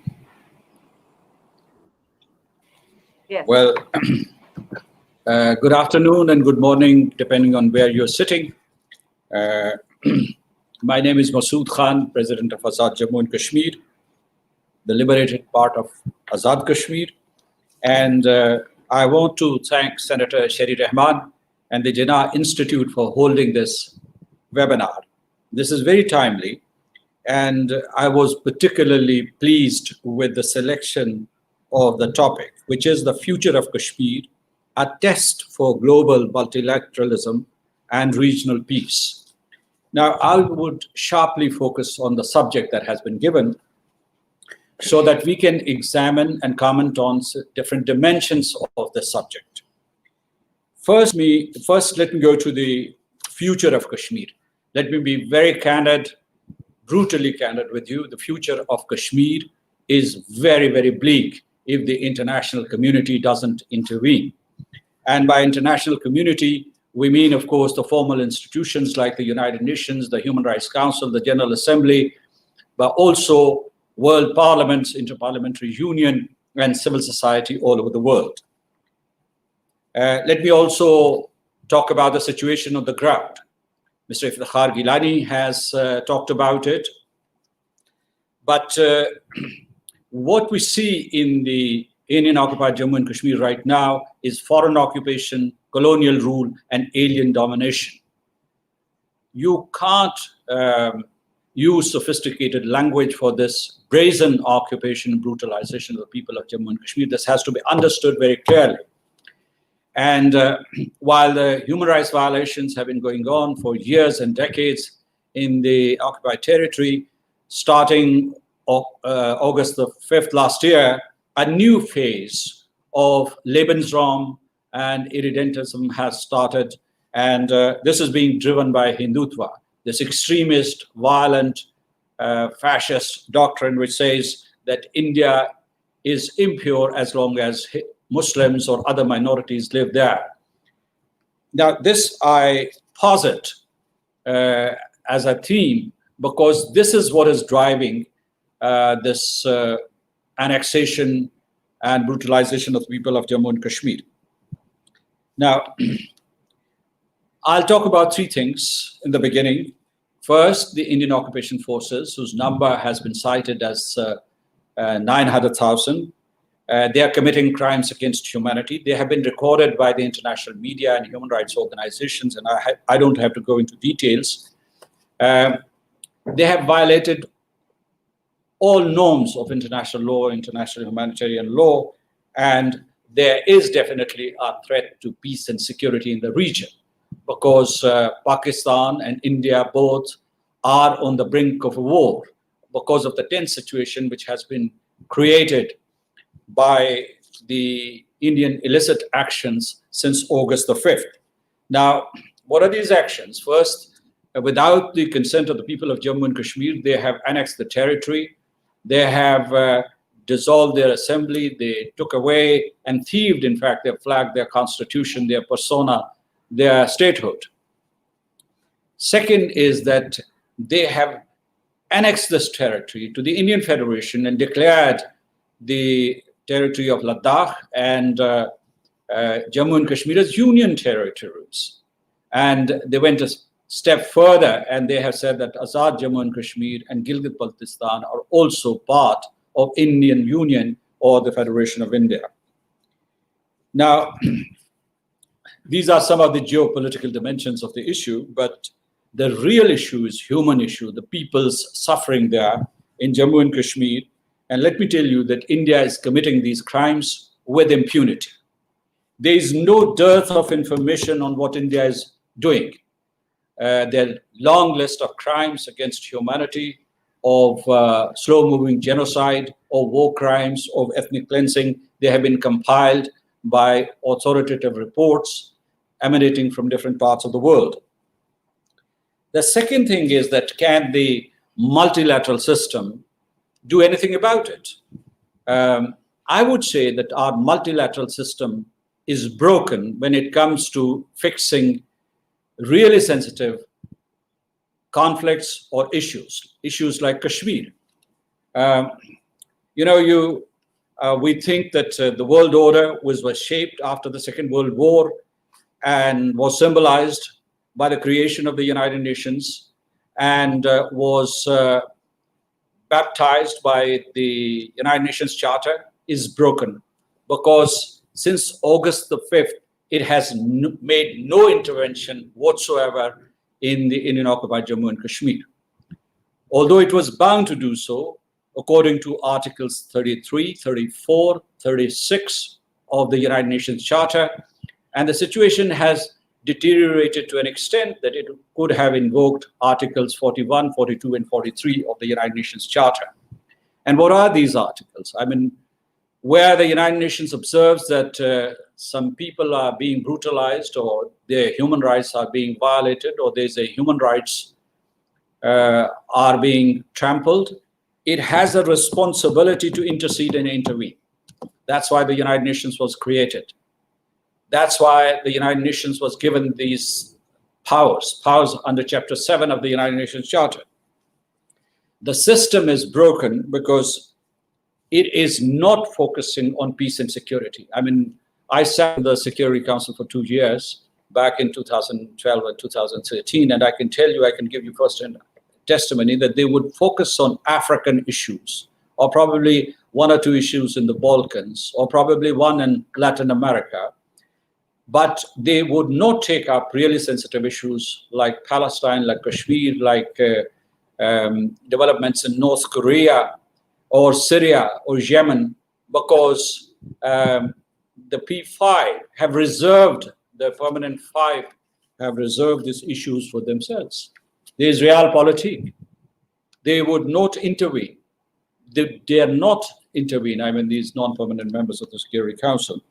Yes. Well, good afternoon and good morning, depending on where you're sitting. My name is Masood Khan, President of Azad Jammu and Kashmir, the liberated part of Azad Kashmir. And I want to thank Senator Rehman and the Jinnah Institute for holding this webinar. This is very timely. And I was particularly pleased with the selection of the topic, which is the future of Kashmir, a test for global multilateralism and regional peace. Now, I would sharply focus on the subject that has been given so that we can examine and comment on different dimensions of the subject. First, let me go to the future of Kashmir. Let me be very candid, brutally candid with you. The future of Kashmir is very, very bleak if the international community doesn't intervene. And by international community, we mean, of course, the formal institutions like the United Nations, the Human Rights Council, the General Assembly, but also world parliaments, interparliamentary union, and civil society all over the world. Let me also talk about the situation on the ground. Mr. Iftikhar Gilani has talked about it. But what we see in the Indian-occupied Jammu and Kashmir right now is foreign occupation, colonial rule, and alien domination. You can't use sophisticated language for this brazen occupation and brutalization of the people of Jammu and Kashmir. This has to be understood very clearly. And while the human rights violations have been going on for years and decades in the occupied territory, starting August the 5th last year, a new phase of Lebensraum and irredentism has started. And this is being driven by Hindutva, this extremist, violent, fascist doctrine which says that India is impure as long as Muslims or other minorities live there. Now, this I posit as a theme because this is what is driving this annexation and brutalization of the people of Jammu and Kashmir. Now, I'll talk about three things in the beginning. First, the Indian occupation forces, whose number has been cited as 900,000. They are committing crimes against humanity. They have been recorded by the international media and human rights organizations, and I don't have to go into details. They have violated all norms of international law, international humanitarian law, and there is definitely a threat to peace and security in the region because Pakistan and India both are on the brink of a war because of the tense situation which has been created by the Indian illicit actions since August the 5th. Now, what are these actions? First, without the consent of the people of Jammu and Kashmir, they have annexed the territory. They have dissolved their assembly. They took away and thieved, in fact, their flag, their constitution, their persona, their statehood. Second is that they have annexed this territory to the Indian Federation and declared the territory of Ladakh and Jammu and Kashmir as union territories. And they went a step further and they have said that Azad Jammu and Kashmir and Gilgit-Baltistan are also part of Indian Union or the Federation of India. Now, these are some of the geopolitical dimensions of the issue, but the real issue is human issue, the people's suffering there in Jammu and Kashmir. And let me tell you that India is committing these crimes with impunity. There is no dearth of information on what India is doing. There are long list of crimes against humanity of slow-moving genocide, of war crimes, of ethnic cleansing. They have been compiled by authoritative reports emanating from different parts of the world. The second thing is that can the multilateral system do anything about it? I would say that our multilateral system is broken when it comes to fixing really sensitive conflicts or issues like Kashmir. We think that the world order was shaped after the Second World War and was symbolized by the creation of the United Nations and was baptized by the United Nations Charter is broken because since August the 5th, it has made no intervention whatsoever in the Indian-occupied Jammu and Kashmir. Although it was bound to do so, according to Articles 33, 34, 36 of the United Nations Charter, and the situation has deteriorated to an extent that it could have invoked Articles 41, 42, and 43 of the United Nations Charter. And what are these articles? I mean, where the United Nations observes that some people are being brutalized or their human rights are being violated or there's a human rights are being trampled, it has a responsibility to intercede and intervene. That's why the United Nations was created. That's why the United Nations was given these powers under Chapter 7 of the United Nations Charter. The system is broken because it is not focusing on peace and security. I mean, I sat in the Security Council for 2 years, back in 2012 and 2013, and I can tell you, I can give you first-hand testimony that they would focus on African issues, or probably one or two issues in the Balkans, or probably one in Latin America, but they would not take up really sensitive issues like Palestine, like Kashmir, like developments in North Korea, or Syria, or Yemen, because the P5 have reserved, the permanent five have reserved these issues for themselves. There is realpolitik. They would not intervene. They dare not intervene, I mean, these non-permanent members of the Security Council.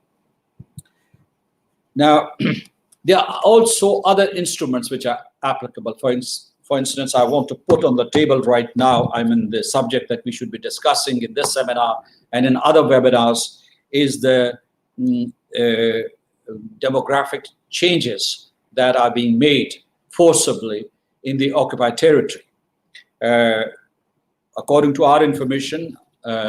Now, there are also other instruments which are applicable. For instance, I want to put on the table right now, I mean, the subject that we should be discussing in this seminar and in other webinars is the demographic changes that are being made forcibly in the occupied territory. According to our information,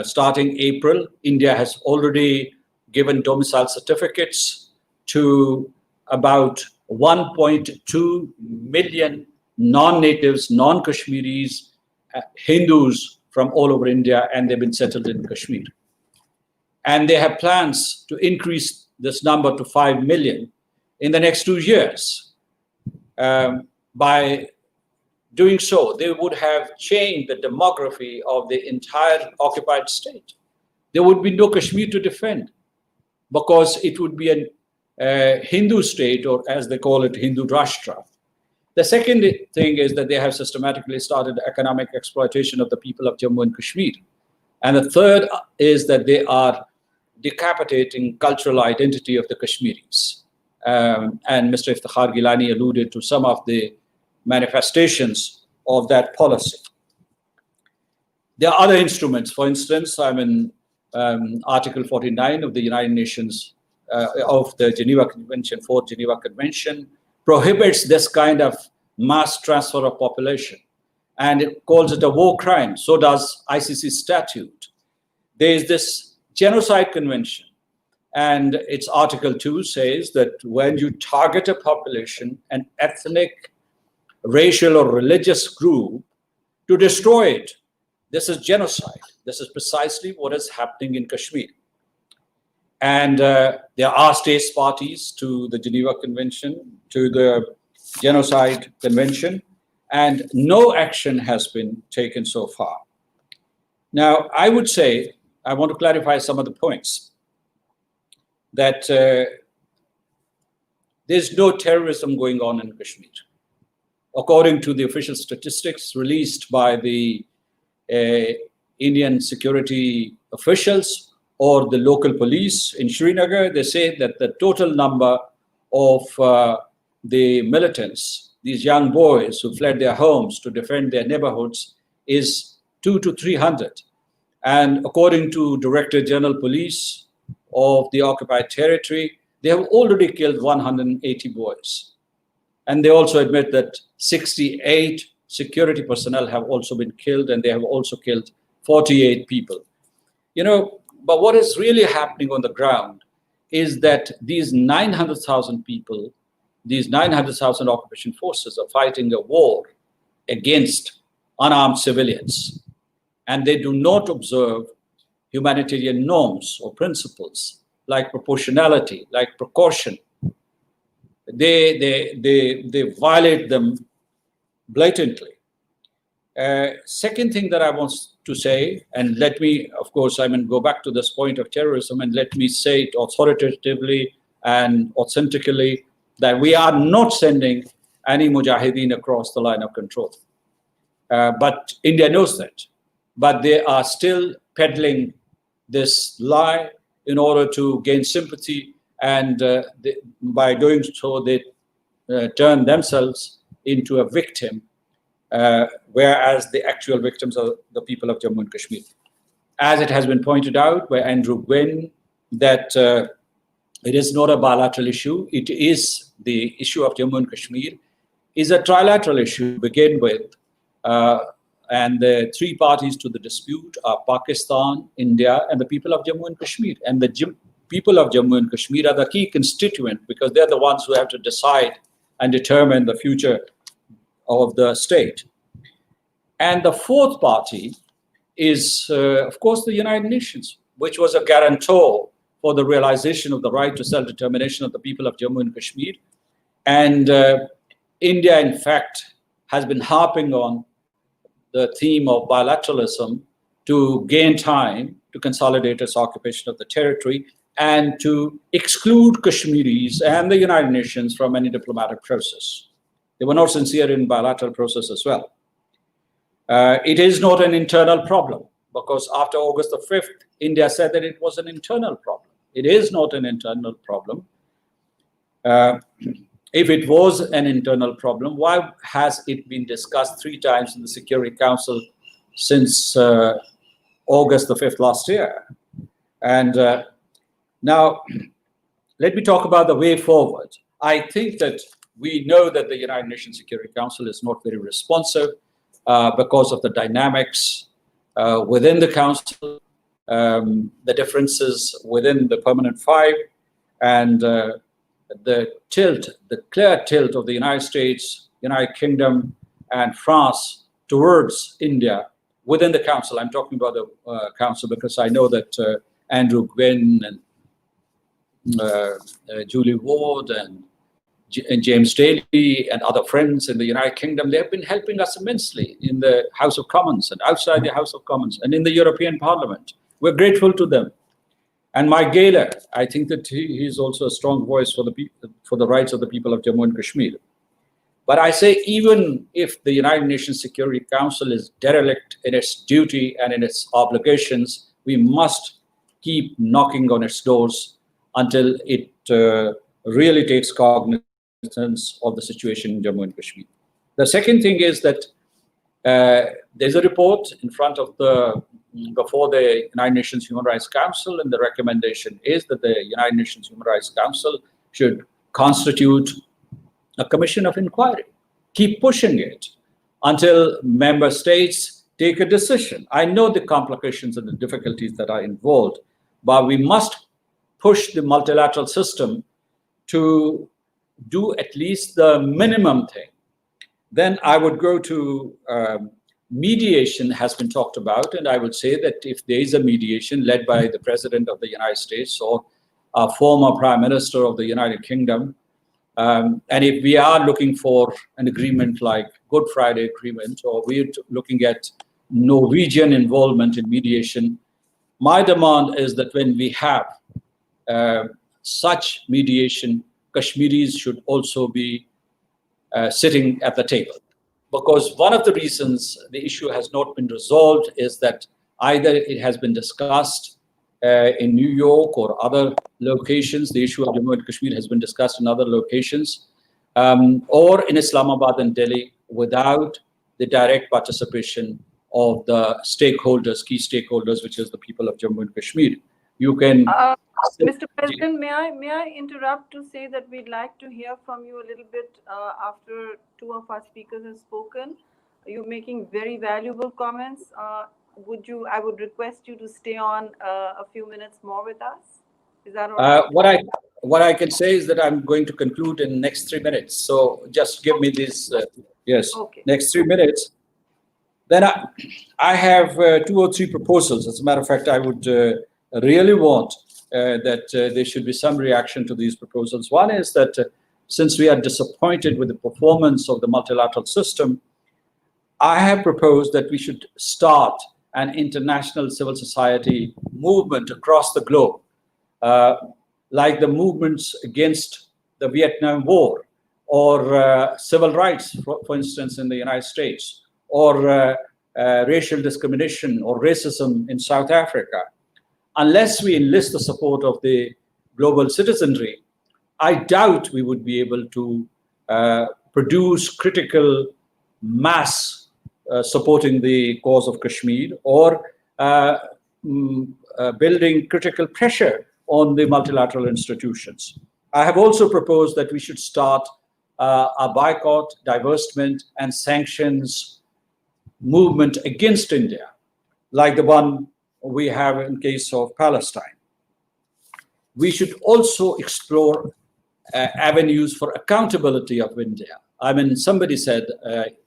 starting April, India has already given domicile certificates to about 1.2 million non-natives, non-Kashmiris, Hindus from all over India, and they've been settled in Kashmir. And they have plans to increase this number to 5 million in the next 2 years. By doing so, they would have changed the demography of the entire occupied state. There would be no Kashmir to defend because it would be a Hindu state, or as they call it, Hindu Rashtra. The second thing is that they have systematically started economic exploitation of the people of Jammu and Kashmir. And the third is that they are decapitating cultural identity of the Kashmiris. And Mr. Iftikhar Gilani alluded to some of the manifestations of that policy. There are other instruments. For instance, I mean, Article 49 of the United Nations of the Geneva Convention, Fourth Geneva Convention, prohibits this kind of mass transfer of population, and it calls it a war crime. So does ICC statute. There is this Genocide Convention, and its Article 2 says that when you target a population, an ethnic, racial, or religious group, to destroy it, this is genocide. This is precisely what is happening in Kashmir. And there are states parties to the Geneva Convention, to the Genocide Convention, and no action has been taken so far. Now, I would say, I want to clarify some of the points, that there's no terrorism going on in Kashmir. According to the official statistics released by the Indian security officials or the local police in Srinagar. They say that the total number of the militants, these young boys who fled their homes to defend their neighborhoods, is 200 to 300. And according to Director General Police of the occupied territory, they have already killed 180 boys. And they also admit that 68 security personnel have also been killed, and they have also killed 48 people. You know, but what is really happening on the ground is that these 900,000 people, these 900,000 occupation forces are fighting a war against unarmed civilians. And they do not observe humanitarian norms or principles like proportionality, like precaution. They violate them blatantly. Second thing that I want to say, and let me, of course, go back to this point of terrorism, and let me say it authoritatively and authentically, that we are not sending any mujahideen across the line of control. But India knows that. But they are still peddling this lie in order to gain sympathy, and by doing so, they turn themselves into a victim, whereas the actual victims are the people of Jammu and Kashmir. As it has been pointed out by Andrew Gwynne, that it is not a bilateral issue. It is the issue of Jammu and Kashmir is a trilateral issue to begin with. And the three parties to the dispute are Pakistan, India, and the people of Jammu and Kashmir. And the people of Jammu and Kashmir are the key constituent, because they're the ones who have to decide and determine the future of the state. And the fourth party is, of course, the United Nations, which was a guarantor for the realization of the right to self-determination of the people of Jammu and Kashmir. And India, in fact, has been harping on the theme of bilateralism to gain time to consolidate its occupation of the territory and to exclude Kashmiris and the United Nations from any diplomatic process. They were not sincere in bilateral process as well. It is not an internal problem, because after August the 5th, India said that it was an internal problem. It is not an internal problem. If it was an internal problem, why has it been discussed 3 times in the Security Council since August the 5th last year? And now, let me talk about the way forward. I think that we know that the United Nations Security Council is not very responsive because of the dynamics within the Council, the differences within the Permanent Five, and the clear tilt of the United States, United Kingdom, and France towards India within the Council. I'm talking about the Council because I know that Andrew Gwynne and Julie Ward and James Daly and other friends in the United Kingdom, they have been helping us immensely in the House of Commons and outside the House of Commons and in the European Parliament. We're grateful to them. And Mike Gaylor, I think that he is also a strong voice for the rights of the people of Jammu and Kashmir. But I say, even if the United Nations Security Council is derelict in its duty and in its obligations, we must keep knocking on its doors until it really takes cognizance of the situation in Jammu and Kashmir. The second thing is that there's a report in front of before the United Nations Human Rights Council, and the recommendation is that the United Nations Human Rights Council should constitute a commission of inquiry. Keep pushing it until member states take a decision. I know the complications and the difficulties that are involved, but we must push the multilateral system to do at least the minimum thing. Then I would go to mediation has been talked about, and I would say that if there is a mediation led by the President of the United States or a former Prime Minister of the United Kingdom, and if we are looking for an agreement like Good Friday Agreement, or we're looking at Norwegian involvement in mediation, my demand is that when we have such mediation, Kashmiris should also be sitting at the table. because one of the reasons the issue has not been resolved is that either it has been discussed in New York or other locations, the issue of Jammu and Kashmir has been discussed in other locations, or in Islamabad and Delhi without the direct participation of the stakeholders, key stakeholders, which is the people of Jammu and Kashmir. You can... Mr. President, may I interrupt to say that we'd like to hear from you a little bit after two of our speakers have spoken. You're making very valuable comments. I would request you to stay on a few minutes more with us. Is that all right? What I can say is that I'm going to conclude in the next 3 minutes. So just give me these, okay. Next 3 minutes. Then I have 2 or 3 proposals. As a matter of fact, I would really want that there should be some reaction to these proposals. One is that since we are disappointed with the performance of the multilateral system, I have proposed that we should start an international civil society movement across the globe, like the movements against the Vietnam War, or civil rights, for instance, in the United States, or racial discrimination or racism in South Africa. Unless we enlist the support of the global citizenry, I doubt we would be able to produce critical mass supporting the cause of Kashmir, or building critical pressure on the multilateral institutions. I have also proposed that we should start a boycott, divestment, and sanctions movement against India, like the one we have in case of Palestine. We should also explore avenues for accountability of India. I mean, somebody said,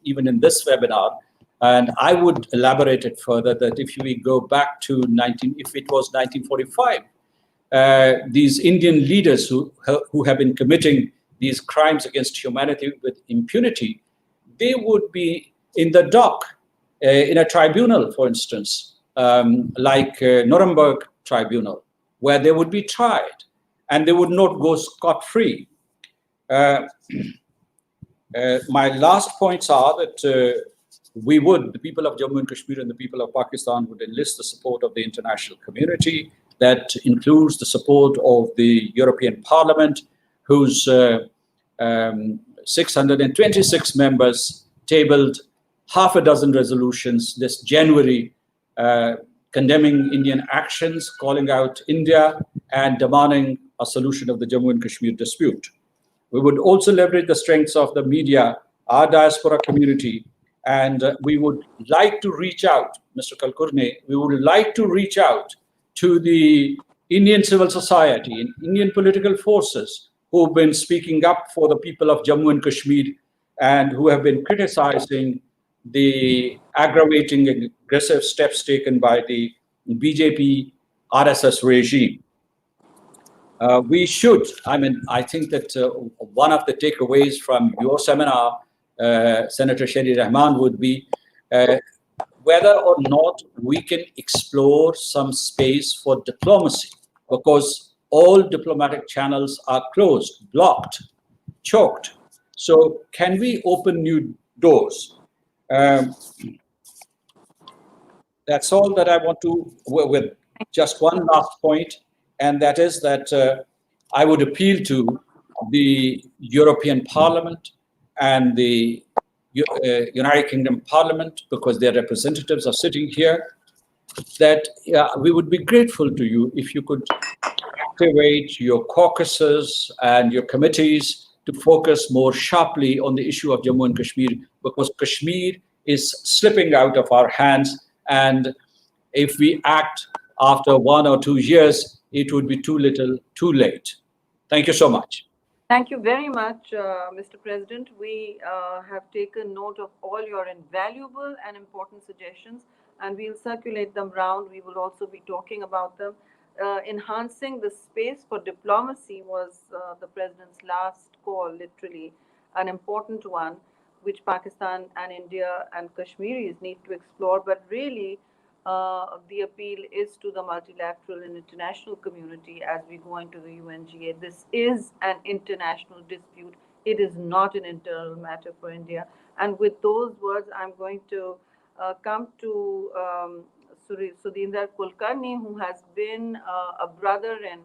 even in this webinar, and I would elaborate it further, that if we go back to if it was 1945, these Indian leaders who have been committing these crimes against humanity with impunity, they would be in the dock in a tribunal, for instance, like Nuremberg Tribunal, where they would be tried and they would not go scot-free. My last points are that the people of Jammu and Kashmir and the people of Pakistan would enlist the support of the international community. That includes the support of the European Parliament, whose 626 members tabled half a dozen resolutions this January condemning Indian actions, calling out India, and demanding a solution of the Jammu and Kashmir dispute. We would also leverage the strengths of the media, our diaspora community, and we would like to reach out, Mr. Kulkarni, we would like to reach out to the Indian civil society and Indian political forces who have been speaking up for the people of Jammu and Kashmir and who have been criticizing the aggravating and aggressive steps taken by the BJP RSS regime. We should, I think that one of the takeaways from your seminar, Senator Sherry Rehman, would be whether or not we can explore some space for diplomacy, because all diplomatic channels are closed, blocked, choked. So can we open new doors? That's all that I want to, with just one last point, and that is that I would appeal to the European Parliament and the United Kingdom Parliament, because their representatives are sitting here, that we would be grateful to you if you could activate your caucuses and your committees to focus more sharply on the issue of Jammu and Kashmir, because Kashmir is slipping out of our hands, and if we act after 1 or 2 years, it would be too little, too late. Thank you so much. Thank you very much, Mr. President. We have taken note of all your invaluable and important suggestions, and we'll circulate them round. We will also be talking about them. Enhancing the space for diplomacy was the President's last call, literally, an important one, which Pakistan and India and Kashmiris need to explore. But really, the appeal is to the multilateral and international community as we go into the UNGA. This is an international dispute. It is not an internal matter for India. And with those words, I'm going to come to Sudheendra Kulkarni, who has been a brother in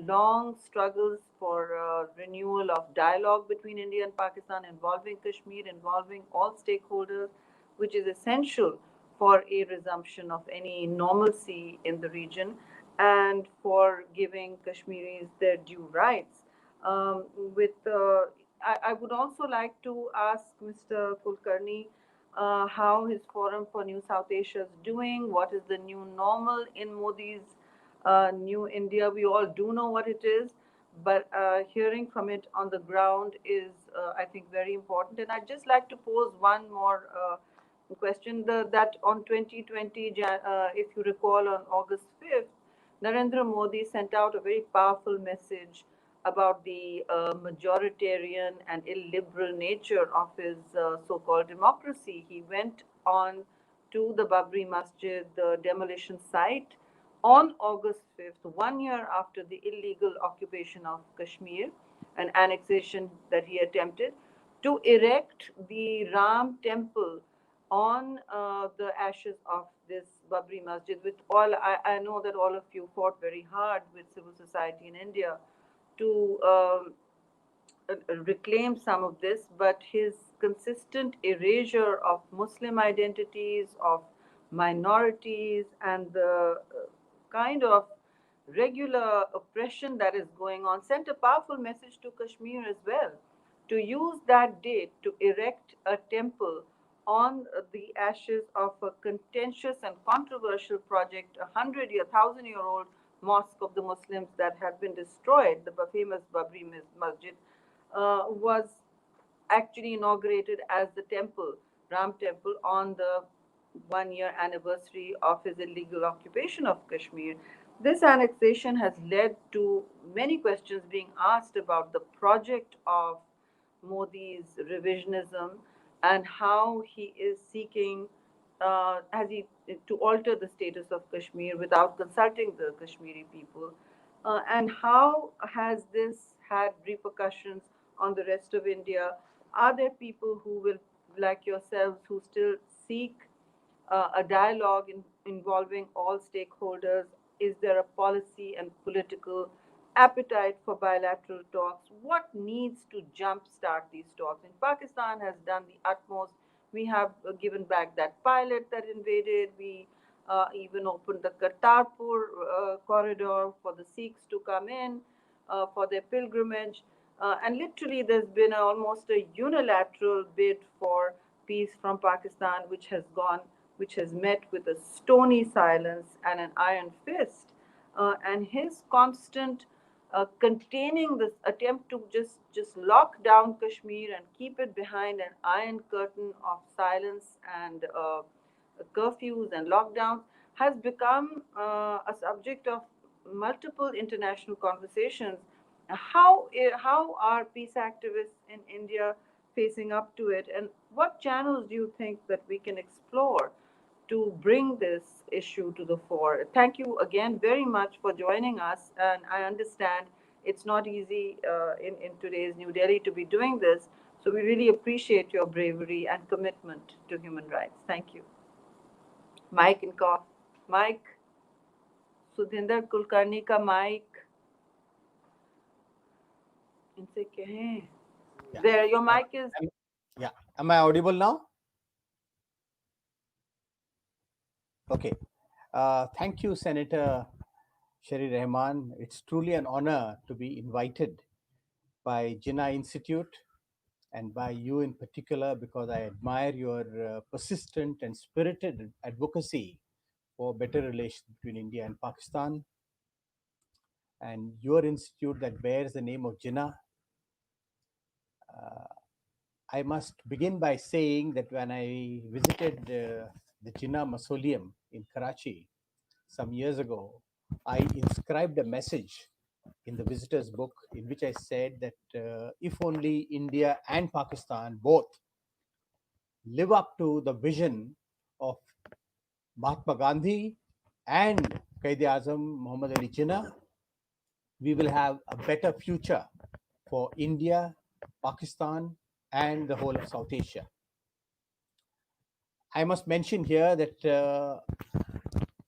long struggles for renewal of dialogue between India and Pakistan, involving Kashmir, involving all stakeholders, which is essential for a resumption of any normalcy in the region and for giving Kashmiris their due rights. With I would also like to ask Mr. Kulkarni how his Forum for New South Asia is doing. What is the new normal in Modi's New India? We all do know what it is, but hearing from it on the ground is, I think, very important. And I'd just like to pose one more question. That on 2020, if you recall, on August 5th, Narendra Modi sent out a very powerful message about the majoritarian and illiberal nature of his so-called democracy. He went on to the Babri Masjid, the demolition site, on August 5th, 1 year after the illegal occupation of Kashmir, an annexation that he attempted, to erect the Ram temple on the ashes of this Babri Masjid. With all, I know that all of you fought very hard with civil society in India to reclaim some of this, but his consistent erasure of Muslim identities, of minorities, and the kind of regular oppression that is going on sent a powerful message to Kashmir as well. To use that date to erect a temple on the ashes of a contentious and controversial project, 100-year, 1,000-year-old mosque of the Muslims that had been destroyed, the famous Babri Masjid, was actually inaugurated as the temple, Ram temple, on the 1 year anniversary of his illegal occupation of Kashmir. This annexation has led to many questions being asked about the project of Modi's revisionism and how he is seeking to alter the status of Kashmir without consulting the Kashmiri people, and how has this had repercussions on the rest of India? Are there people who will, like yourselves, who still seek a dialogue involving all stakeholders? Is there a policy and political appetite for bilateral talks? What needs to jumpstart these talks? And Pakistan has done the utmost. We have given back that pilot that invaded. We even opened the Kartarpur corridor for the Sikhs to come in for their pilgrimage. And literally, there's been almost a unilateral bid for peace from Pakistan, which has met with a stony silence and an iron fist. And his constant containing this attempt to just lock down Kashmir and keep it behind an iron curtain of silence and curfews and lockdowns has become a subject of multiple international conversations. How are peace activists in India facing up to it, and what channels do you think that we can explore to bring this issue to the fore? Thank you again very much for joining us, and I understand it's not easy in today's New Delhi to be doing this, so we really appreciate your bravery and commitment to human rights. Thank you. Mike and cough. Mike, Sudheendra Kulkarni ka mic. इनसे कहें. Yeah. There, your mic is. Yeah. Am I audible now? Okay. Thank you, Senator Sharif Rehman. It's truly an honor to be invited by Jinnah Institute and by you in particular, because I admire your persistent and spirited advocacy for better relations between India and Pakistan. And your institute that bears the name of Jinnah. I must begin by saying that when I visited the Jinnah Mausoleum in Karachi some years ago, I inscribed a message in the visitor's book in which I said that if only India and Pakistan both live up to the vision of Mahatma Gandhi and Quaid-e-Azam Muhammad Ali Jinnah, we will have a better future for India, Pakistan, and the whole of South Asia. I must mention here that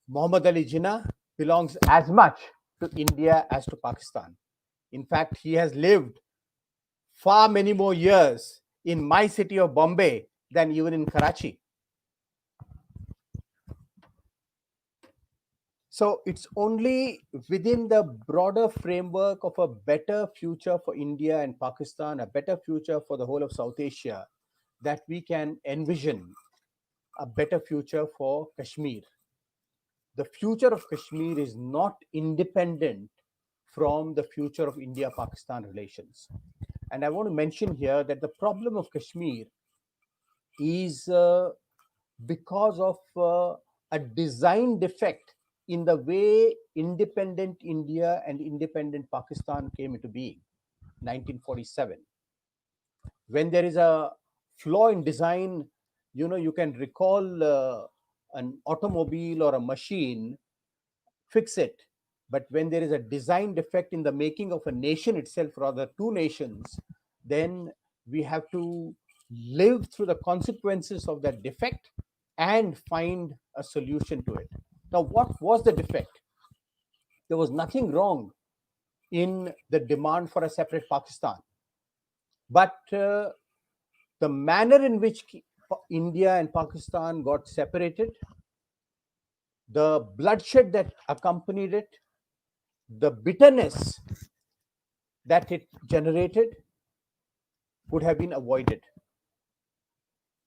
Muhammad Ali Jinnah belongs as much to India as to Pakistan. In fact, he has lived far many more years in my city of Bombay than even in Karachi. So it's only within the broader framework of a better future for India and Pakistan, a better future for the whole of South Asia, that we can envision a better future for Kashmir. The future of Kashmir is not independent from the future of India-Pakistan relations. And I want to mention here that the problem of Kashmir is because of a design defect in the way independent India and independent Pakistan came into being, 1947. When there is a flaw in design, you can recall an automobile or a machine, fix it. But when there is a design defect in the making of a nation itself, rather two nations, then we have to live through the consequences of that defect and find a solution to it. Now, what was the defect? There was nothing wrong in the demand for a separate Pakistan. But the manner in which India and Pakistan got separated, the bloodshed that accompanied it, the bitterness that it generated would have been avoided.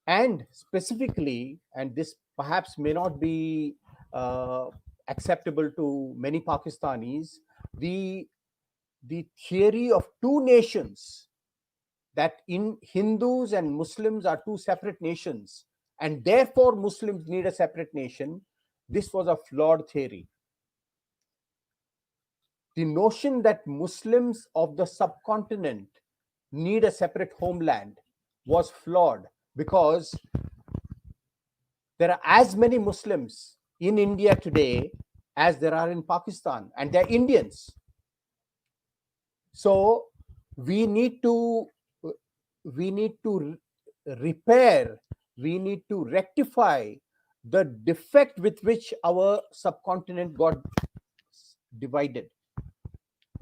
And specifically, and this perhaps may not be acceptable to many Pakistanis, the theory of two nations, that in Hindus and Muslims are two separate nations, and therefore Muslims need a separate nation, this was a flawed theory. The notion that Muslims of the subcontinent need a separate homeland was flawed, because there are as many Muslims in India today as there are in Pakistan, and they're Indians. So we need to repair, we need to rectify the defect with which our subcontinent got divided.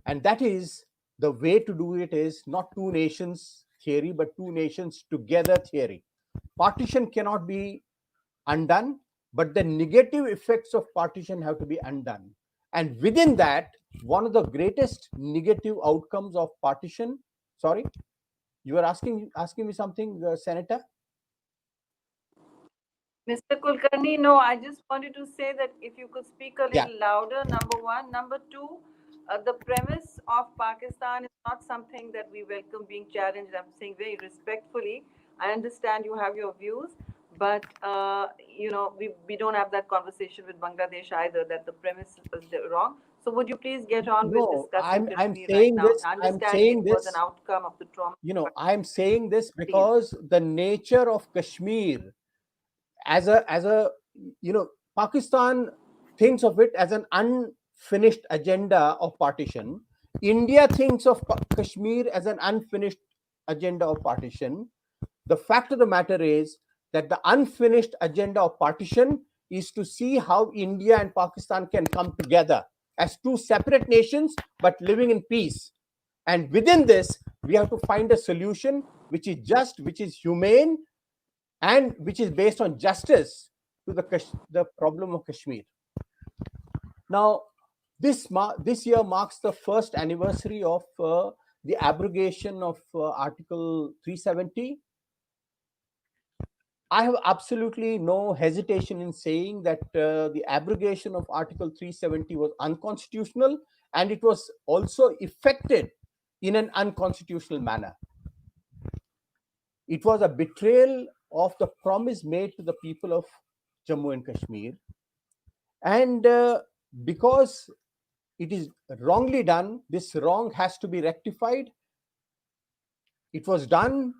And that is, the way to do it is not two nations theory, but two nations together theory. Partition cannot be undone, but the negative effects of partition have to be undone. And within that, one of the greatest negative outcomes of partition, sorry, you were asking me something, Senator? Mr. Kulkarni, no, I just wanted to say that if you could speak a little Yeah. louder, number one. Number two, the premise of Pakistan is not something that we welcome being challenged. I'm saying very respectfully. I understand you have your views, but we don't have that conversation with Bangladesh either, that the premise is wrong. So would you please get on with No, discussing I'm Kashmir right saying now? this. Understanding it was an outcome of the trauma. I'm saying this because the nature of Kashmir, as a Pakistan thinks of it as an unfinished agenda of partition. India thinks of Kashmir as an unfinished agenda of partition. The fact of the matter is that the unfinished agenda of partition is to see how India and Pakistan can come together as two separate nations, but living in peace. And within this, we have to find a solution which is just, which is humane, and which is based on justice to the problem of Kashmir. Now, this year marks the first anniversary of the abrogation of Article 370. I have absolutely no hesitation in saying that the abrogation of Article 370 was unconstitutional, and it was also effected in an unconstitutional manner. It was a betrayal of the promise made to the people of Jammu and Kashmir. And because it is wrongly done, this wrong has to be rectified. It was done.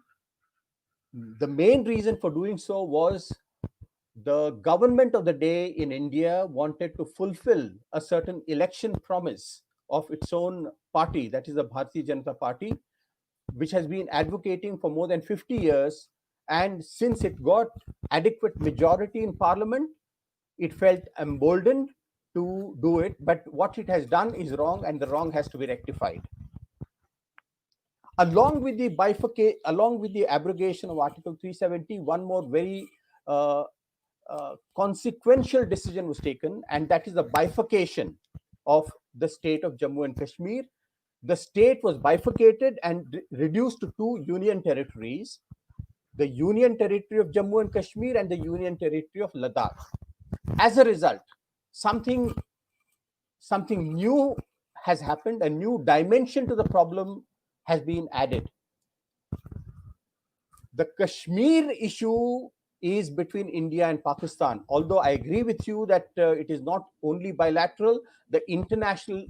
The main reason for doing so was the government of the day in India wanted to fulfill a certain election promise of its own party, that is the Bharatiya Janata Party, which has been advocating for more than 50 years And since it got adequate majority in parliament, it felt emboldened to do it. But what it has done is wrong, and the wrong has to be rectified. Along with the abrogation of Article 370, one more very consequential decision was taken, and that is the bifurcation of the state of Jammu and Kashmir. The state was bifurcated and reduced to two union territories: the Union Territory of Jammu and Kashmir and the Union Territory of Ladakh. As a result, something new has happened. A new dimension to the problem has been added. The Kashmir issue is between India and Pakistan. Although I agree with you that it is not only bilateral, the international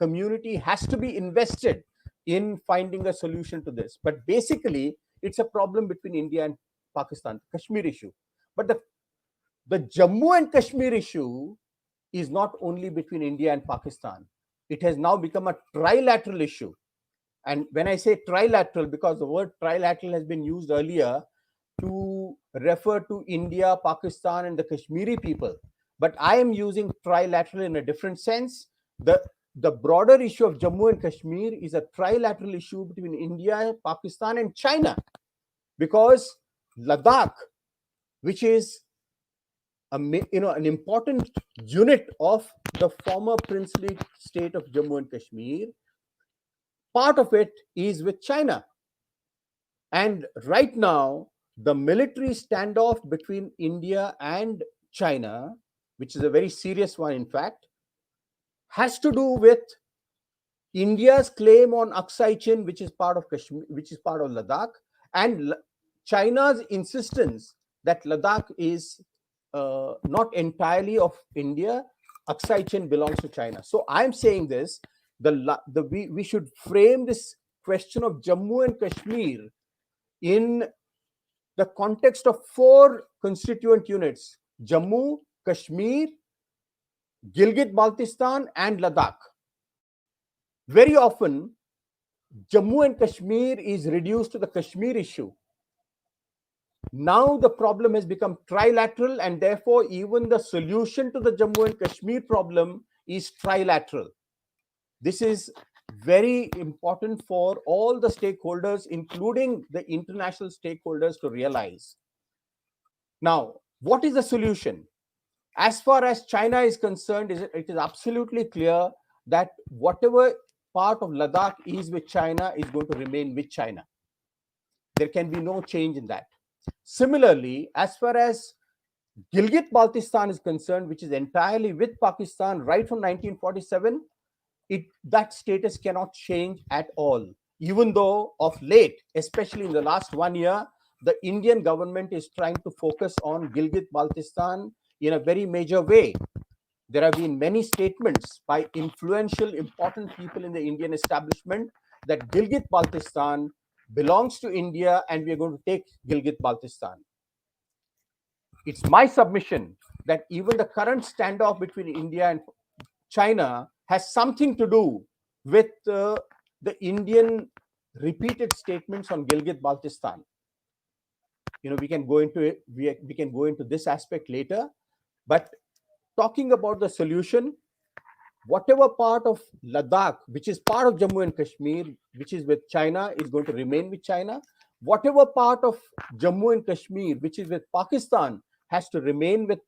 community has to be invested in finding a solution to this. But basically, it's a problem between India and Pakistan, Kashmir issue. But the Jammu and Kashmir issue is not only between India and Pakistan. It has now become a trilateral issue. And when I say trilateral, because the word trilateral has been used earlier to refer to India, Pakistan, and the Kashmiri people. But I am using trilateral in a different sense. The broader issue of Jammu and Kashmir is a trilateral issue between India, Pakistan, and China. Because Ladakh, which is an important unit of the former princely state of Jammu and Kashmir, part of it is with China. And right now, the military standoff between India and China, which is a very serious one, in fact, has to do with India's claim on Aksai Chin, which is part of Kashmir, which is part of Ladakh, and China's insistence that Ladakh is not entirely of India. Aksai Chin belongs to China. So I'm saying this: we should frame this question of Jammu and Kashmir in the context of four constituent units: Jammu, Kashmir, Gilgit-Baltistan, and Ladakh. Very often, Jammu and Kashmir is reduced to the Kashmir issue. Now the problem has become trilateral, and therefore even the solution to the Jammu and Kashmir problem is trilateral. This is very important for all the stakeholders, including the international stakeholders, to realize. Now, what is the solution? As far as China is concerned, it is absolutely clear that whatever part of Ladakh is with China is going to remain with China. There can be no change in that. Similarly, as far as Gilgit-Baltistan is concerned, which is entirely with Pakistan right from 1947, that status cannot change at all. Even though of late, especially in the last 1 year, the Indian government is trying to focus on Gilgit-Baltistan in a very major way. There have been many statements by influential, important people in the Indian establishment that Gilgit-Baltistan belongs to India and we are going to take Gilgit-Baltistan. It's my submission that even the current standoff between India and China has something to do with the Indian repeated statements on Gilgit-Baltistan. We can go into it. We can go into this aspect later. But talking about the solution, whatever part of Ladakh, which is part of Jammu and Kashmir, which is with China, is going to remain with China. Whatever part of Jammu and Kashmir, which is with Pakistan, has to remain with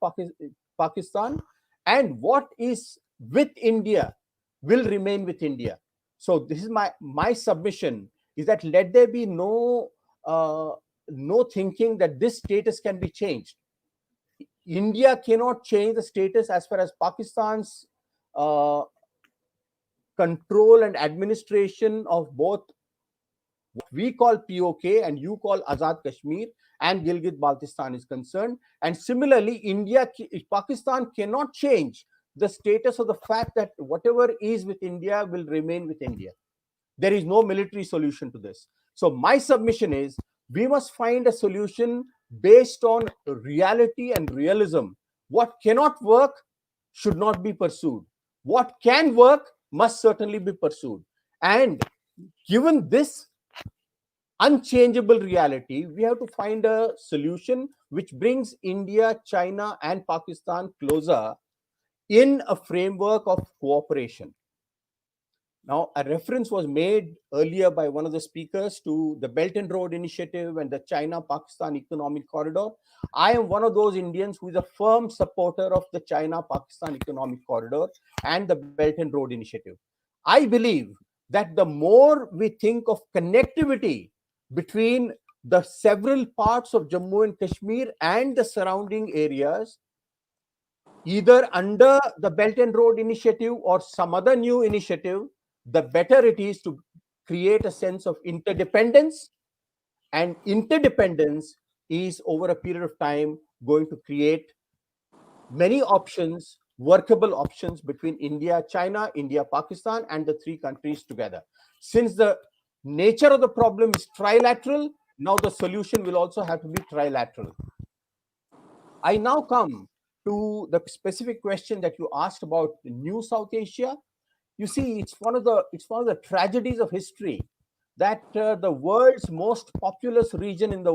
Pakistan. And what is with India will remain with India. So this is my submission, is that let there be no thinking that this status can be changed. India cannot change the status as far as Pakistan's control and administration of both what we call POK and you call Azad Kashmir and Gilgit-Baltistan is concerned. And similarly, Pakistan cannot change the status of the fact that whatever is with India will remain with India. There is no military solution to this. So my submission is we must find a solution based on reality and realism. What cannot work should not be pursued. What can work must certainly be pursued. And given this unchangeable reality, we have to find a solution which brings India, China, and Pakistan closer in a framework of cooperation. Now, a reference was made earlier by one of the speakers to the Belt and Road Initiative and the China-Pakistan Economic Corridor. I am one of those Indians who is a firm supporter of the China-Pakistan Economic Corridor and the Belt and Road Initiative. I believe that the more we think of connectivity between the several parts of Jammu and Kashmir and the surrounding areas, either under the Belt and Road Initiative or some other new initiative, the better it is to create a sense of interdependence. And interdependence is over a period of time going to create many options, workable options between India, China, India, Pakistan, and the three countries together. Since the nature of the problem is trilateral, now the solution will also have to be trilateral. I now come to the specific question that you asked about New South Asia. You see, it's one of the tragedies of history that the world's most populous region in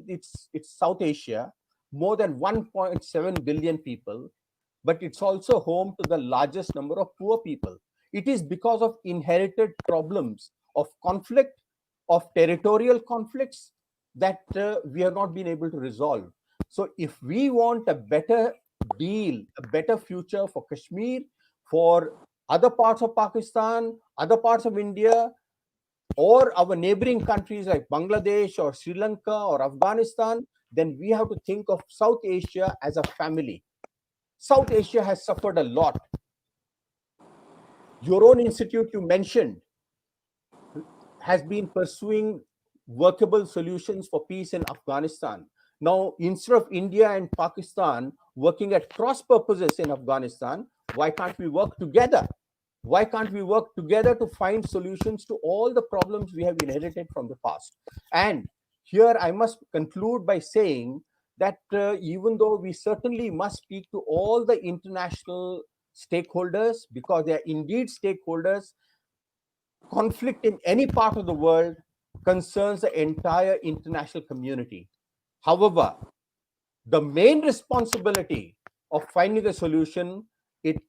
it's South Asia, more than 1.7 billion people, but it's also home to the largest number of poor people. It is because of inherited problems of conflict, of territorial conflicts that we have not been able to resolve. So if we want a better deal, a better future for Kashmir, for other parts of Pakistan, other parts of India, or our neighboring countries like Bangladesh or Sri Lanka or Afghanistan, then we have to think of South Asia as a family. South Asia has suffered a lot. Your own institute you mentioned has been pursuing workable solutions for peace in Afghanistan. Now, instead of India and Pakistan working at cross purposes in Afghanistan, why can't we work together? Why can't we work together to find solutions to all the problems we have inherited from the past? And here I must conclude by saying that even though we certainly must speak to all the international stakeholders, because they are indeed stakeholders, conflict in any part of the world concerns the entire international community. However, the main responsibility of finding a solution, it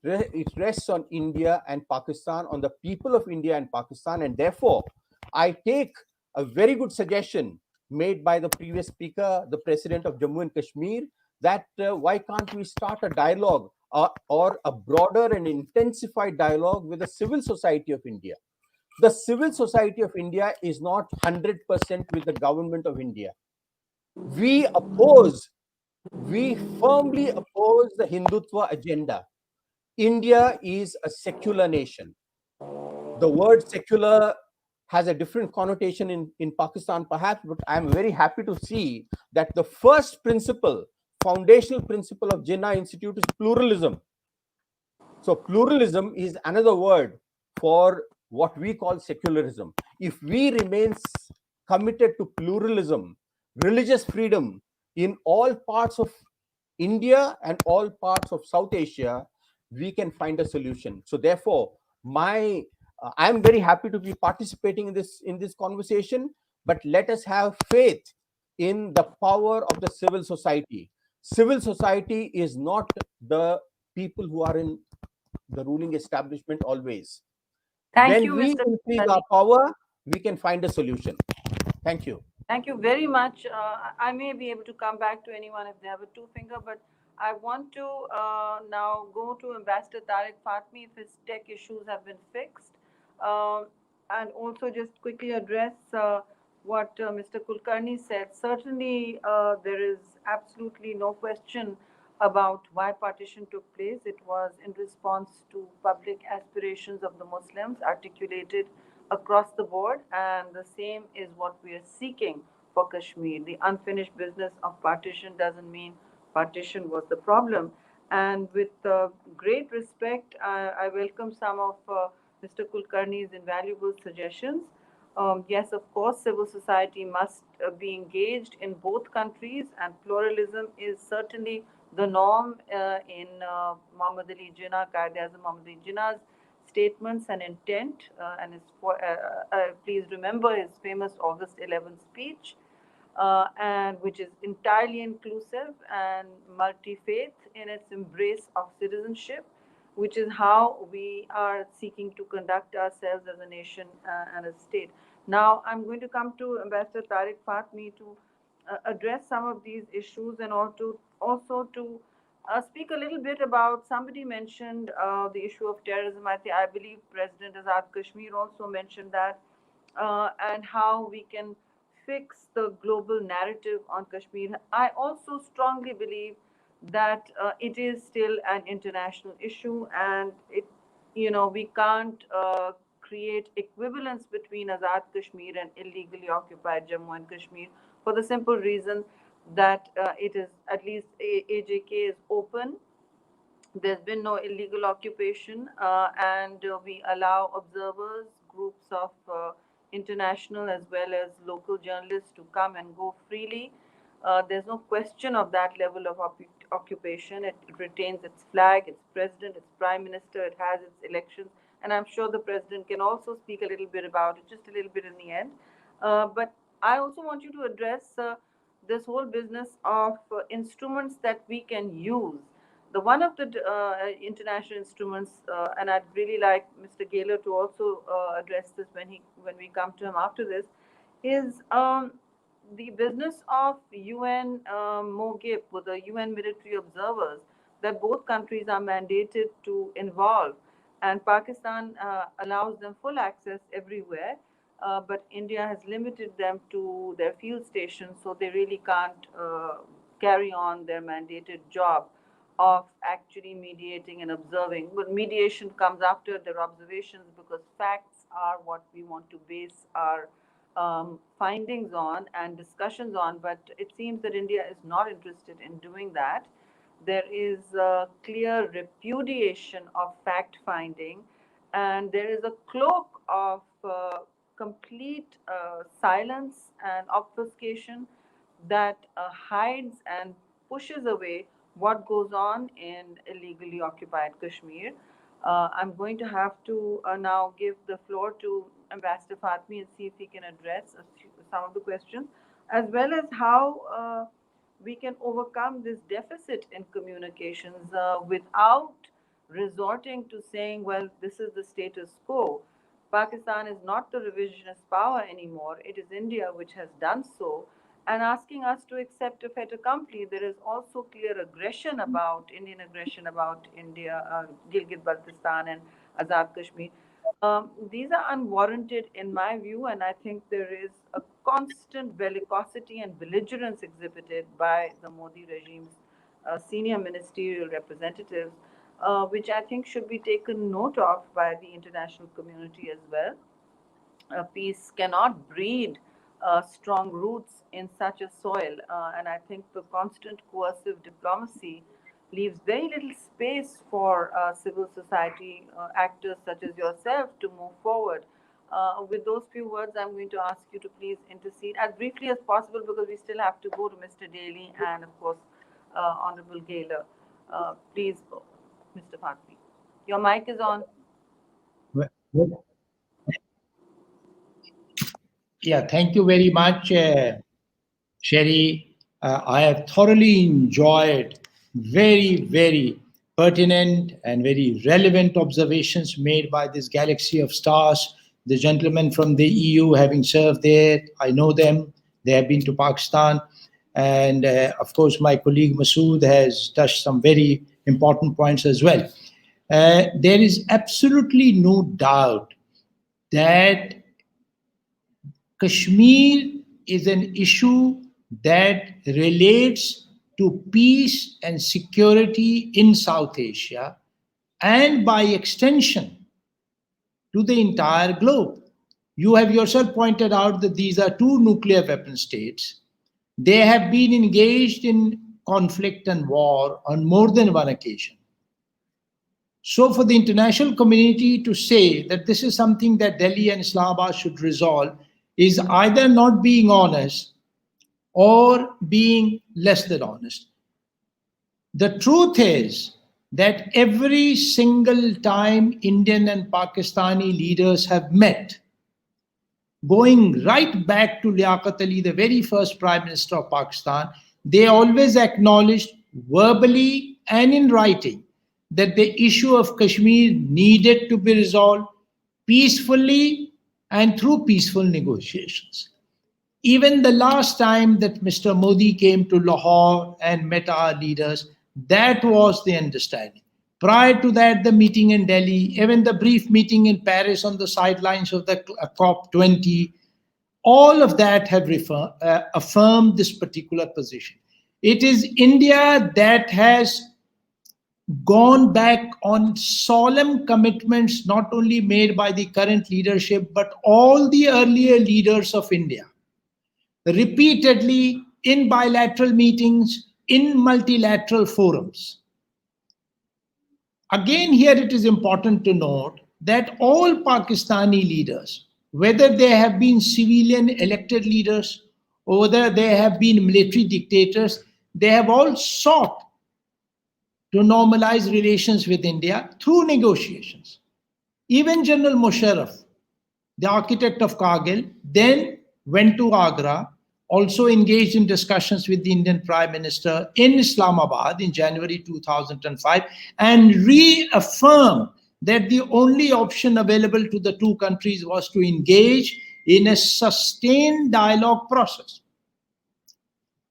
rests on India and Pakistan, on the people of India and Pakistan. And therefore, I take a very good suggestion made by the previous speaker, the president of Jammu and Kashmir, that why can't we start a dialogue or a broader and intensified dialogue with the civil society of India? The civil society of India is not 100% with the government of India. We firmly oppose the Hindutva agenda. India is a secular nation. The word secular has a different connotation in Pakistan, perhaps, but I'm very happy to see that the first principle, foundational principle of Jinnah Institute is pluralism. So pluralism is another word for what we call secularism. If we remain committed to pluralism, religious freedom in all parts of India and all parts of South Asia, we can find a solution. So therefore, I'm very happy to be participating in this conversation, but let us have faith in the power of the civil society. Civil society is not the people who are in the ruling establishment always. Thank you, When we Mr. increase our power, we can find a solution. Thank you. Thank you very much. I may be able to come back to anyone if they have a two finger, but I want to now go to Ambassador Tariq Fatemi if his tech issues have been fixed, and also just quickly address what Mr. Kulkarni said. Certainly, there is absolutely no question about why partition took place. It was in response to public aspirations of the Muslims articulated across the board, and the same is what we are seeking for Kashmir. The unfinished business of partition doesn't mean partition was the problem. And with great respect, I welcome some of Mr. Kulkarni's invaluable suggestions. Yes, of course, civil society must be engaged in both countries, and pluralism is certainly the norm in Muhammad Ali Jinnah, Qaid-e-Azam Muhammad Ali Jinnah's statements and intent, and please remember his famous August 11th speech, and which is entirely inclusive and multi-faith in its embrace of citizenship, which is how we are seeking to conduct ourselves as a nation and a state. Now, I'm going to come to Ambassador Tariq Fatemi to address some of these issues, and also to speak a little bit about, somebody mentioned the issue of terrorism. I believe President Azad Kashmir also mentioned that, and how we can fix the global narrative on Kashmir. I also strongly believe that it is still an international issue, and we can't create equivalence between Azad Kashmir and illegally occupied Jammu and Kashmir, for the simple reason that it is, at least AJK is open. There's been no illegal occupation, and we allow observers, groups of international as well as local journalists to come and go freely. There's no question of that level of occupation. It retains its flag, its president, its prime minister, it has its elections, and I'm sure the president can also speak a little bit about it, just a little bit in the end. But I also want you to address this whole business of instruments that we can use. The one of the international instruments, and I'd really like Mr. Gaylor to also address this when we come to him after this, is the business of UN MOGIP, with the UN military observers, that both countries are mandated to involve, and Pakistan allows them full access everywhere, but India has limited them to their field stations, so they really can't carry on their mandated job of actually mediating and observing. But mediation comes after their observations, because facts are what we want to base our findings on and discussions on. But it seems that India is not interested in doing that. There is a clear repudiation of fact finding, and there is a cloak of complete silence and obfuscation that hides and pushes away what goes on in illegally occupied Kashmir. I'm going to have to now give the floor to Ambassador Fatemi and see if he can address some of the questions, as well as how we can overcome this deficit in communications without resorting to saying, well, this is the status quo. Pakistan is not the revisionist power anymore. It is India which has done so, and asking us to accept a fait accompli. There is also clear aggression about Indian aggression about India, Gilgit-Baltistan and Azad Kashmir. These are unwarranted in my view, and I think there is a constant bellicosity and belligerence exhibited by the Modi regime's senior ministerial representatives, which I think should be taken note of by the international community as well. Peace cannot breed strong roots in such a soil, and I think the constant coercive diplomacy leaves very little space for civil society actors such as yourself to move forward. With those few words, I'm going to ask you to please intercede as briefly as possible, because we still have to go to Mr. Daly and, of course, Honorable Gaylor. Please, Mr. Fatemi. Your mic is on. Yeah, thank you very much, Sherry. I have thoroughly enjoyed very, very pertinent and very relevant observations made by this galaxy of stars. The gentlemen from the EU, having served there, I know them. They have been to Pakistan. And of course, my colleague Masood has touched some very important points as well. There is absolutely no doubt that Kashmir is an issue that relates to peace and security in South Asia, and by extension to the entire globe. You have yourself pointed out that these are two nuclear weapon states. They have been engaged in conflict and war on more than one occasion. So for the international community to say that this is something that Delhi and Islamabad should resolve is either not being honest or being less than honest. The truth is that every single time Indian and Pakistani leaders have met, going right back to Liaquat Ali, the very first Prime Minister of Pakistan, they always acknowledged verbally and in writing that the issue of Kashmir needed to be resolved peacefully and through peaceful negotiations. Even the last time that Mr. Modi came to Lahore and met our leaders, that was the understanding. Prior to that, the meeting in Delhi, even the brief meeting in Paris on the sidelines of the COP20, all of that have affirmed this particular position. It is India that has gone back on solemn commitments, not only made by the current leadership, but all the earlier leaders of India, repeatedly in bilateral meetings, in multilateral forums. Again, here it is important to note that all Pakistani leaders, whether they have been civilian elected leaders or whether they have been military dictators, they have all sought to normalize relations with India through negotiations. Even General Musharraf, the architect of Kargil, then went to Agra, also engaged in discussions with the Indian Prime Minister in Islamabad in January 2005, and reaffirmed that the only option available to the two countries was to engage in a sustained dialogue process.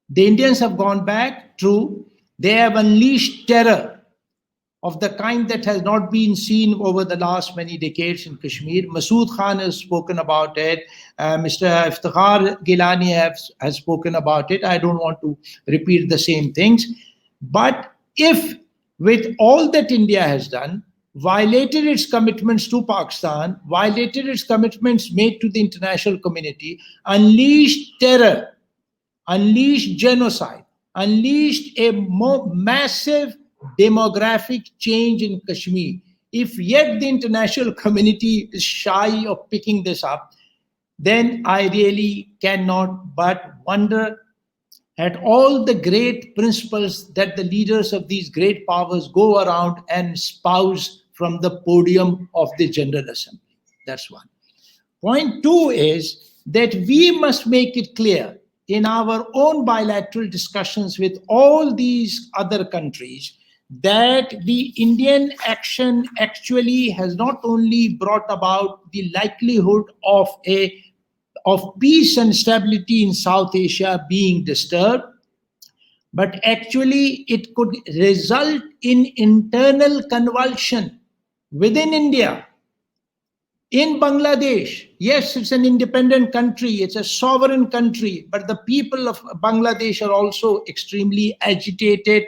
The Indians have gone back, true. They have unleashed terror of the kind that has not been seen over the last many decades in Kashmir. Masood Khan has spoken about it. Mr. Iftikhar Gilani has spoken about it. I don't want to repeat the same things. But if, with all that India has done, violated its commitments to Pakistan, violated its commitments made to the international community, unleashed terror, unleashed genocide, unleashed a more massive demographic change in Kashmir, if yet the international community is shy of picking this up, then I really cannot but wonder at all the great principles that the leaders of these great powers go around and espouse from the podium of the General Assembly. That's one. Point two is that we must make it clear in our own bilateral discussions with all these other countries that the Indian action actually has not only brought about the likelihood of peace and stability in South Asia being disturbed, but actually it could result in internal convulsion within India. In Bangladesh, yes, it's an independent country, it's a sovereign country, but the people of Bangladesh are also extremely agitated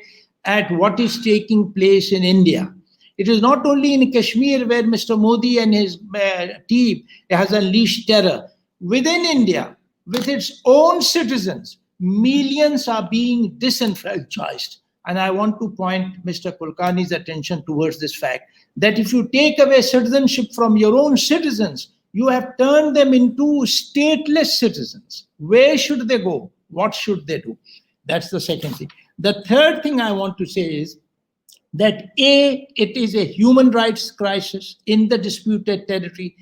at what is taking place in India. It is not only in Kashmir where Mr. Modi and his team has unleashed terror. Within India, with its own citizens, millions are being disenfranchised. And I want to point Mr. Kulkarni's attention towards this fact that if you take away citizenship from your own citizens, you have turned them into stateless citizens. Where should they go? What should they do? That's the second thing. The third thing I want to say is that A, it is a human rights crisis in the disputed territory.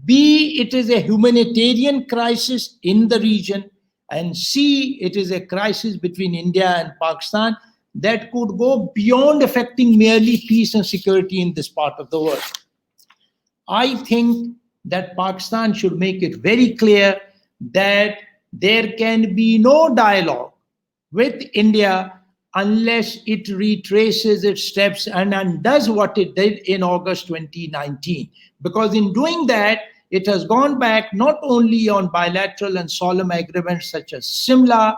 B, it is a humanitarian crisis in the region. And C, it is a crisis between India and Pakistan that could go beyond affecting merely peace and security in this part of the world. I think that Pakistan should make it very clear that there can be no dialogue with India unless it retraces its steps and undoes what it did in August 2019. Because in doing that, it has gone back not only on bilateral and solemn agreements such as Simla,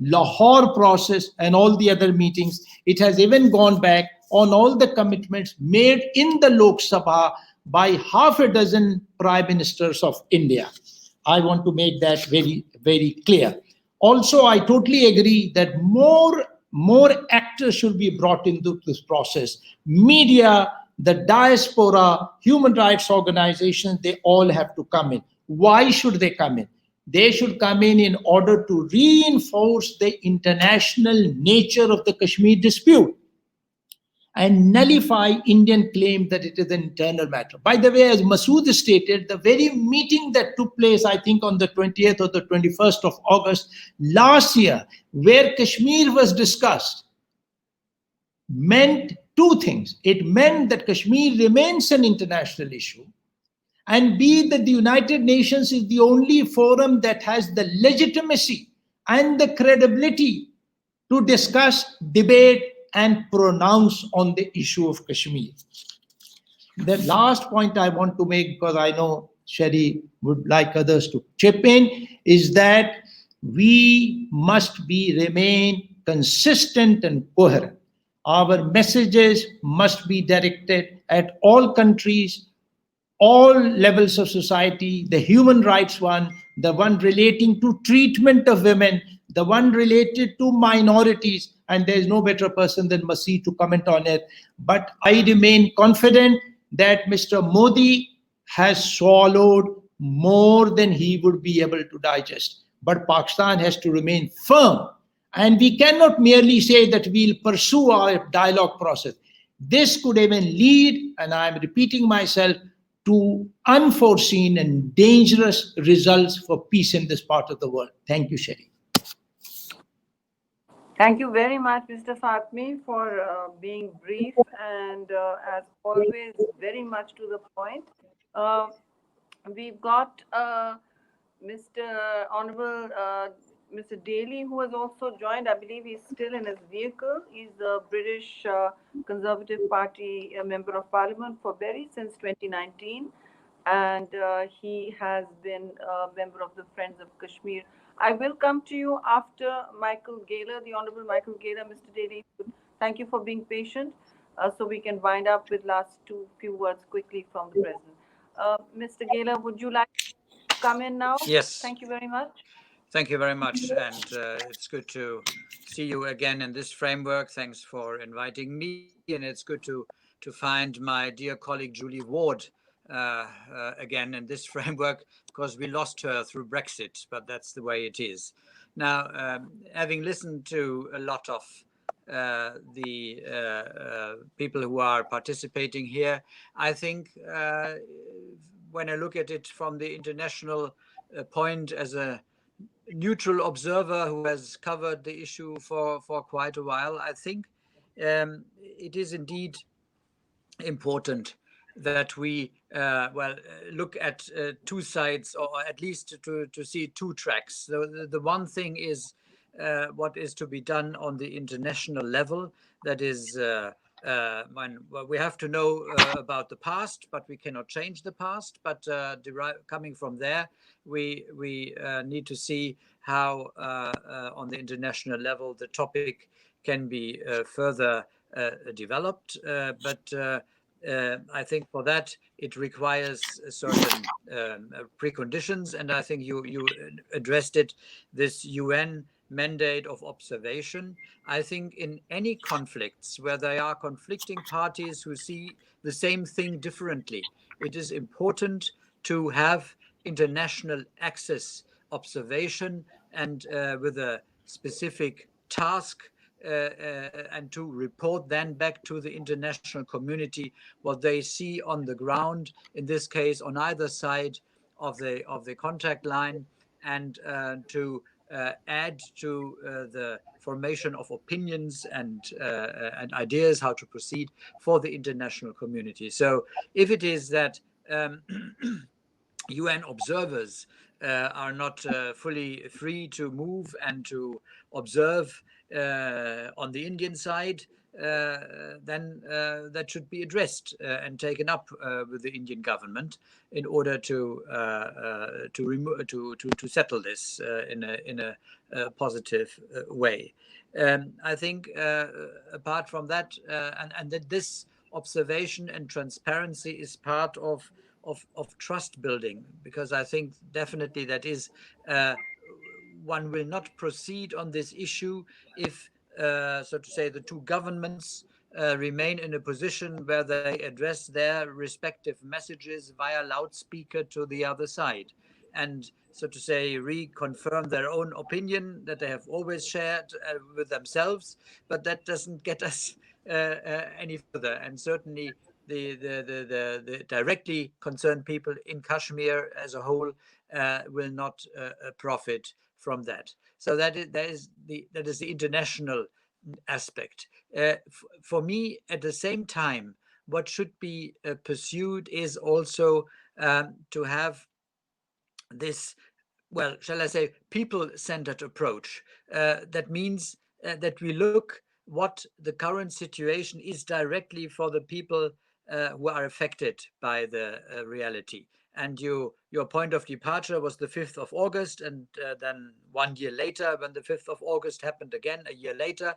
Lahore process and all the other meetings, it has even gone back on all the commitments made in the Lok Sabha by half a dozen prime ministers of India. I want to make that very, very clear. Also, I totally agree that more actors should be brought into this process. Media, the diaspora, human rights organizations, they all have to come in. Why should they come in? They should come in order to reinforce the international nature of the Kashmir dispute. and nullify Indian claim that it is an internal matter. By the way, as Masood stated, the very meeting that took place, I think on the 20th or the 21st of August last year, where Kashmir was discussed, meant two things. It meant that Kashmir remains an international issue, and B, that the United Nations is the only forum that has the legitimacy and the credibility to discuss, debate, and pronounce on the issue of Kashmir. The last point I want to make, because I know Sherry would like others to chip in, is that we must remain consistent and coherent. Our messages must be directed at all countries, all levels of society, the human rights one, the one relating to treatment of women, the one related to minorities, and there is no better person than Masih to comment on it. But I remain confident that Mr. Modi has swallowed more than he would be able to digest. But Pakistan has to remain firm. And we cannot merely say that we'll pursue our dialogue process. This could even lead, and I'm repeating myself, to unforeseen and dangerous results for peace in this part of the world. Thank you, Sherry. Thank you very much, Mr. Fatemi, for being brief and, as always, very much to the point. We've got Mr. Honorable Mr. Daly, who has also joined. I believe he's still in his vehicle. He's the British Conservative Party member of Parliament for Bury since 2019, and he has been a member of the Friends of Kashmir. I will come to you after Michael Gaylor, the Honorable Michael Gaylor. Mr. Daly, thank you for being patient, so we can wind up with last few words quickly from the President. Mr. Gaylor, would you like to come in now? Yes. Thank you very much. Thank you very much. And it's good to see you again in this framework. Thanks for inviting me. And it's good to find my dear colleague Julie Ward again in this framework, because we lost her through Brexit, but that's the way it is. Now, having listened to a lot of the people who are participating here, I think when I look at it from the international point as a neutral observer who has covered the issue for quite a while, I think it is indeed important that we look at two sides, or at least to see two tracks. The one thing is what is to be done on the international level. That is, we have to know about the past, but we cannot change the past. But coming from there, we need to see how on the international level the topic can be further developed. But I think for that it requires certain preconditions, and I think you addressed it. This UN mandate of observation. I think in any conflicts where there are conflicting parties who see the same thing differently, it is important to have international access observation, and with a specific task, and to report then back to the international community what they see on the ground, in this case on either side of the contact line, and to add to the formation of opinions and ideas how to proceed for the international community. So if it is that UN observers are not fully free to move and to observe on the Indian side, then that should be addressed and taken up with the Indian government in order to settle this in a positive way. I think apart from that, and that this observation and transparency is part of trust building, because I think definitely that is one will not proceed on this issue if, so to say, the two governments remain in a position where they address their respective messages via loudspeaker to the other side, and, so to say, reconfirm their own opinion that they have always shared with themselves. But that doesn't get us any further. And certainly the directly concerned people in Kashmir as a whole will not profit from that. So that is the international aspect. For me, at the same time, what should be pursued is also to have this, well, shall I say, people-centered approach. That means that we look what the current situation is directly for the people who are affected by the reality. And your point of departure was the 5th of August, and then 1 year later, when the 5th of August happened again, a year later,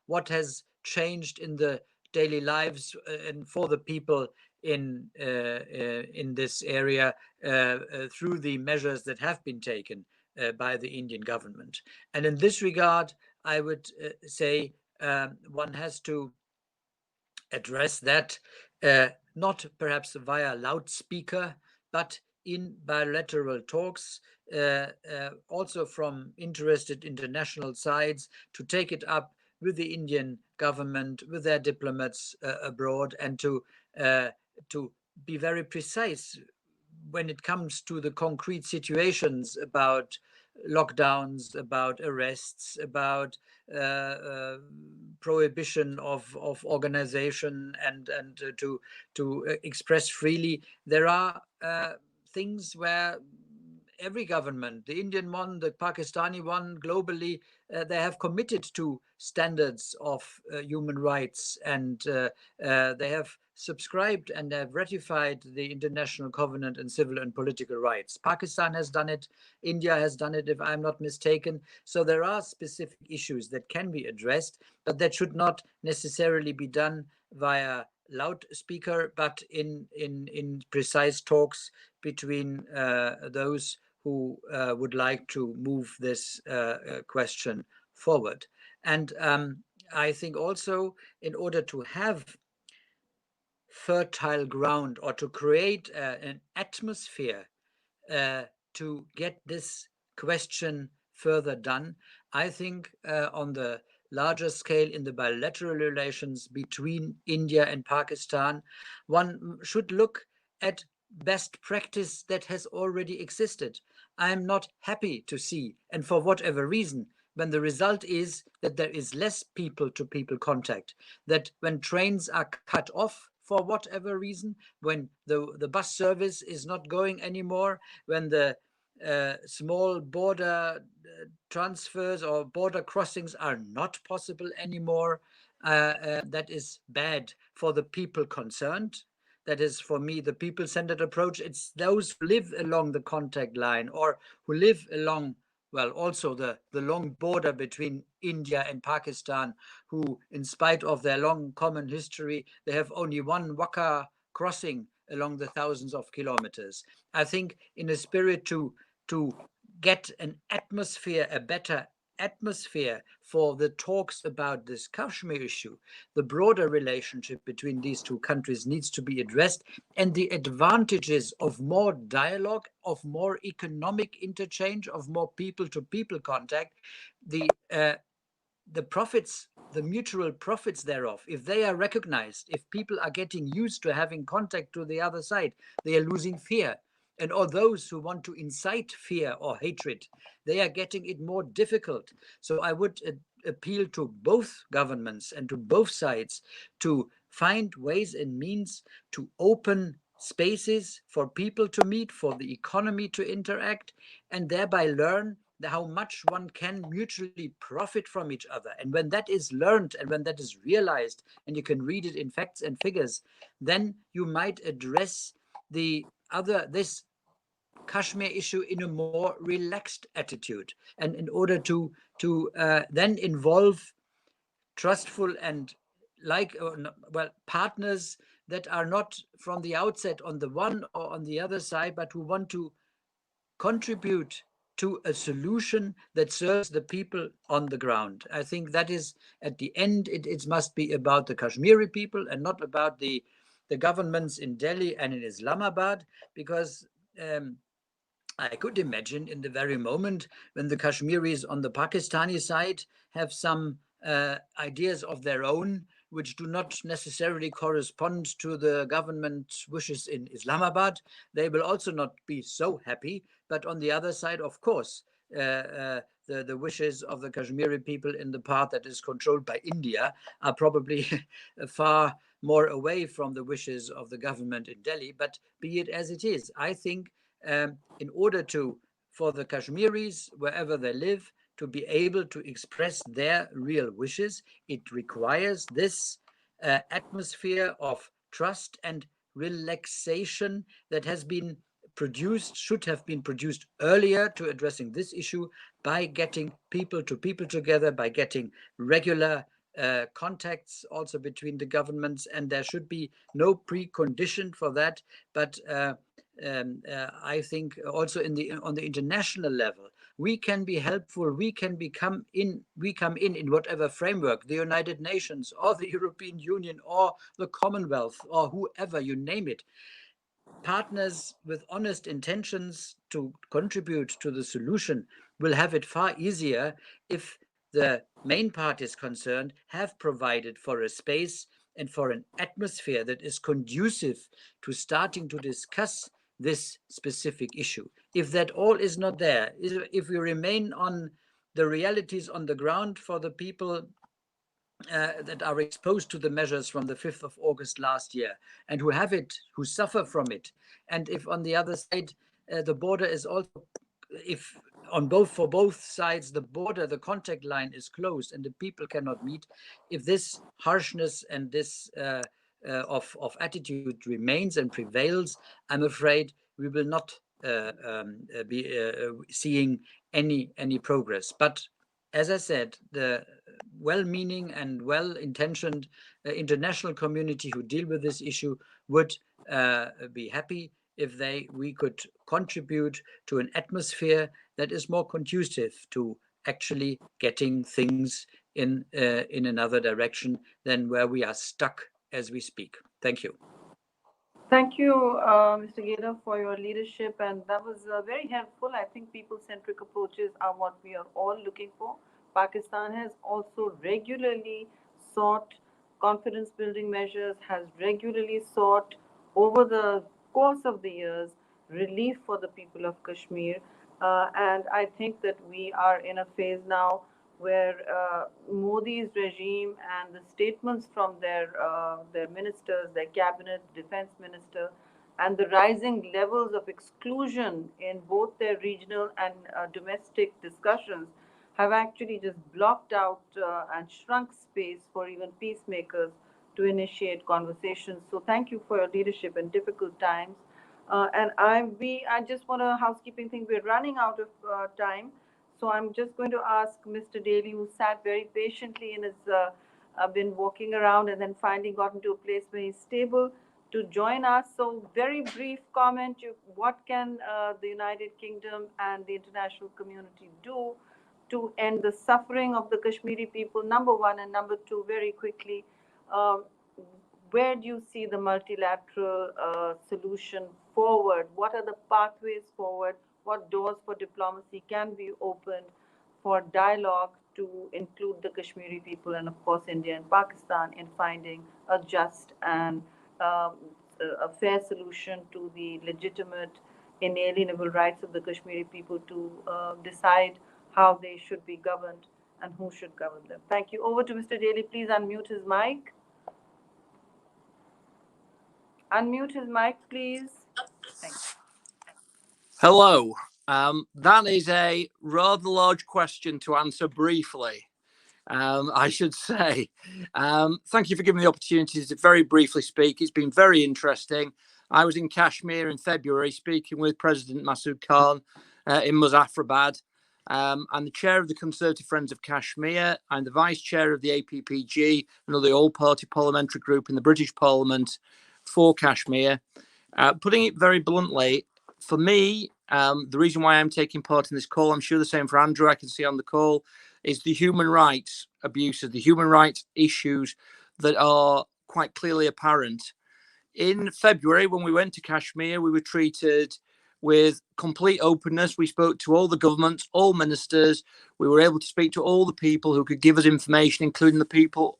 what has changed in the daily lives and for the people in this area through the measures that have been taken by the Indian government. And in this regard, I would say one has to address that not perhaps via loudspeaker, but in bilateral talks, also from interested international sides, to take it up with the Indian government, with their diplomats abroad, and to be very precise when it comes to the concrete situations about lockdowns, about arrests, about prohibition of organization, and to express freely. There are things where every government, the Indian one, the Pakistani one, globally, they have committed to standards of human rights, and they have subscribed and have ratified the International Covenant on Civil and Political Rights. Pakistan has done it. India has done it, if I'm not mistaken. So there are specific issues that can be addressed, but that should not necessarily be done via loudspeaker, but in precise talks between those who would like to move this question forward. And I think also, in order to have fertile ground, or to create an atmosphere to get this question further done, I think on the larger scale in the bilateral relations between India and Pakistan, one should look at best practice that has already existed. I'm not happy to see, and for whatever reason, when the result is that there is less people-to-people contact, that when trains are cut off for whatever reason, when the bus service is not going anymore, when the small border transfers or border crossings are not possible anymore, that is bad for the people concerned. That is, for me, the people-centered approach. It's those who live along the contact line, or who live along, well, also the long border between India and Pakistan, who, in spite of their long common history, they have only one Wakka crossing along the thousands of kilometers. I think in a spirit to get an atmosphere, a better atmosphere for the talks about this Kashmir issue, the broader relationship between these two countries needs to be addressed, and the advantages of more dialogue, of more economic interchange, of more people-to-people contact, the profits, the mutual profits thereof, if they are recognized, if people are getting used to having contact to the other side, they are losing fear. And all those who want to incite fear or hatred, they are getting it more difficult. So I would appeal to both governments and to both sides to find ways and means to open spaces for people to meet, for the economy to interact, and thereby learn how much one can mutually profit from each other. And when that is learned, and when that is realized, and you can read it in facts and figures, then you might address this Kashmir issue in a more relaxed attitude, and in order to then involve trustful and partners that are not from the outset on the one or on the other side, but who want to contribute to a solution that serves the people on the ground. I think that is, at the end, it must be about the Kashmiri people and not about the governments in Delhi and in Islamabad, because I could imagine in the very moment when the Kashmiris on the Pakistani side have some ideas of their own, which do not necessarily correspond to the government wishes in Islamabad, they will also not be so happy. But on the other side, of course, the wishes of the Kashmiri people in the part that is controlled by India are probably far more away from the wishes of the government in Delhi. But be it as it is, I think in order for the Kashmiris, wherever they live, to be able to express their real wishes, it requires this atmosphere of trust and relaxation that has been produced, should have been produced earlier to addressing this issue by getting people to people together, by getting regular contacts also between the governments, and there should be no precondition for that. But I think also on the international level, we can be helpful. We can come in whatever framework, the United Nations or the European Union or the Commonwealth or whoever, you name it. Partners with honest intentions to contribute to the solution will have it far easier if the main parties concerned have provided for a space and for an atmosphere that is conducive to starting to discuss this specific issue. If that all is not there, if we remain on the realities on the ground for the people that are exposed to the measures from the 5th of August last year and who suffer from it. And if on the other side, the border is also, for both sides, the contact line is closed and the people cannot meet, if this harshness and this of attitude remains and prevails, I'm afraid we will not be seeing any progress. But as I said, the well-meaning and well-intentioned international community who deal with this issue would be happy if we could contribute to an atmosphere that is more conducive to actually getting things in another direction than where we are stuck as we speak. Thank you. Thank you, Mr. Gaylor, for your leadership, and that was very helpful. I think people-centric approaches are what we are all looking for. Pakistan has also regularly sought confidence-building measures, has regularly sought, over the course of the years, relief for the people of Kashmir. And I think that we are in a phase now where Modi's regime and the statements from their ministers, their cabinet, defense minister, and the rising levels of exclusion in both their regional and domestic discussions have actually just blocked out and shrunk space for even peacemakers to initiate conversations. So thank you for your leadership in difficult times. And I just want a housekeeping thing. We're running out of time. So I'm just going to ask Mr. Daly, who sat very patiently and has been walking around and then finally gotten to a place where he's stable, to join us. So very brief comment, what can the United Kingdom and the international community do to end the suffering of the Kashmiri people, number one, and number two, very quickly, where do you see the multilateral solution forward? What are the pathways forward? What doors for diplomacy can be opened for dialogue to include the Kashmiri people and, of course, India and Pakistan in finding a just and a fair solution to the legitimate, inalienable rights of the Kashmiri people to decide how they should be governed and who should govern them? Thank you. Over to Mr. Daly. Please unmute his mic. Unmute his mic, please. Thanks. Hello. That is a rather large question to answer briefly, I should say. Thank you for giving me the opportunity to very briefly speak. It's been very interesting. I was in Kashmir in February speaking with President Masood Khan in Muzaffarabad. I'm the chair of the Conservative Friends of Kashmir. I'm the vice chair of the ACP-EU, another all-party parliamentary group in the British Parliament for Kashmir. Putting it very bluntly, for me, the reason why I'm taking part in this call, I'm sure the same for Andrew, I can see on the call, is the human rights abuses, the human rights issues that are quite clearly apparent. In February, when we went to Kashmir, we were treated with complete openness. We spoke to all the governments, all ministers. We were able to speak to all the people who could give us information, including the people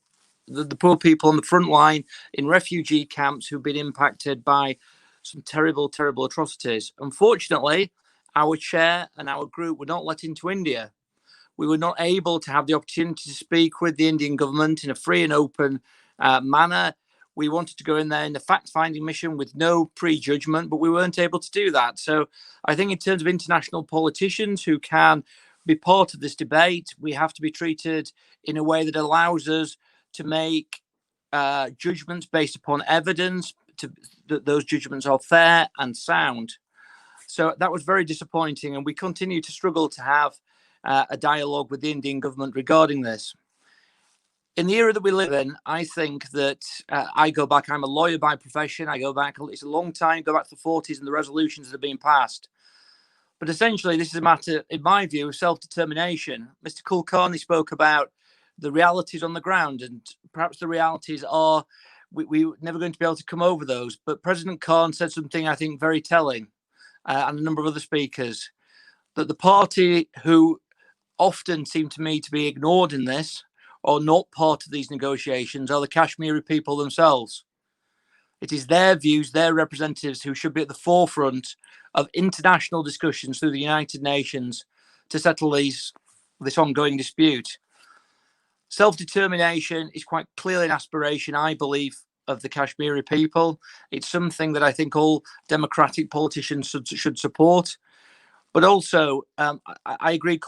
the poor people on the front line in refugee camps who've been impacted by some terrible, terrible atrocities. Unfortunately, our chair and our group were not let into India. We were not able to have the opportunity to speak with the Indian government in a free and open manner. We wanted to go in there in the fact-finding mission with no prejudgment, but we weren't able to do that. So I think in terms of international politicians who can be part of this debate, we have to be treated in a way that allows us to make judgments based upon evidence, that those judgments are fair and sound. So that was very disappointing, and we continue to struggle to have a dialogue with the Indian government regarding this. In the era that we live in, I think that I go back, I'm a lawyer by profession, I go back, it's a long time, go back to the 40s and the resolutions that have been passed. But essentially, this is a matter, in my view, of self-determination. Mr. Kulkarni spoke about the realities on the ground, and perhaps the realities are we're never going to be able to come over those. But President Khan said something, I think, very telling, and a number of other speakers, that the party who often seem to me to be ignored in this or not part of these negotiations are the Kashmiri people themselves. It is their views, their representatives who should be at the forefront of international discussions through the United Nations to settle this ongoing dispute. Self-determination is quite clearly an aspiration, I believe, of the Kashmiri people. It's something that I think all democratic politicians should support. But also, I agree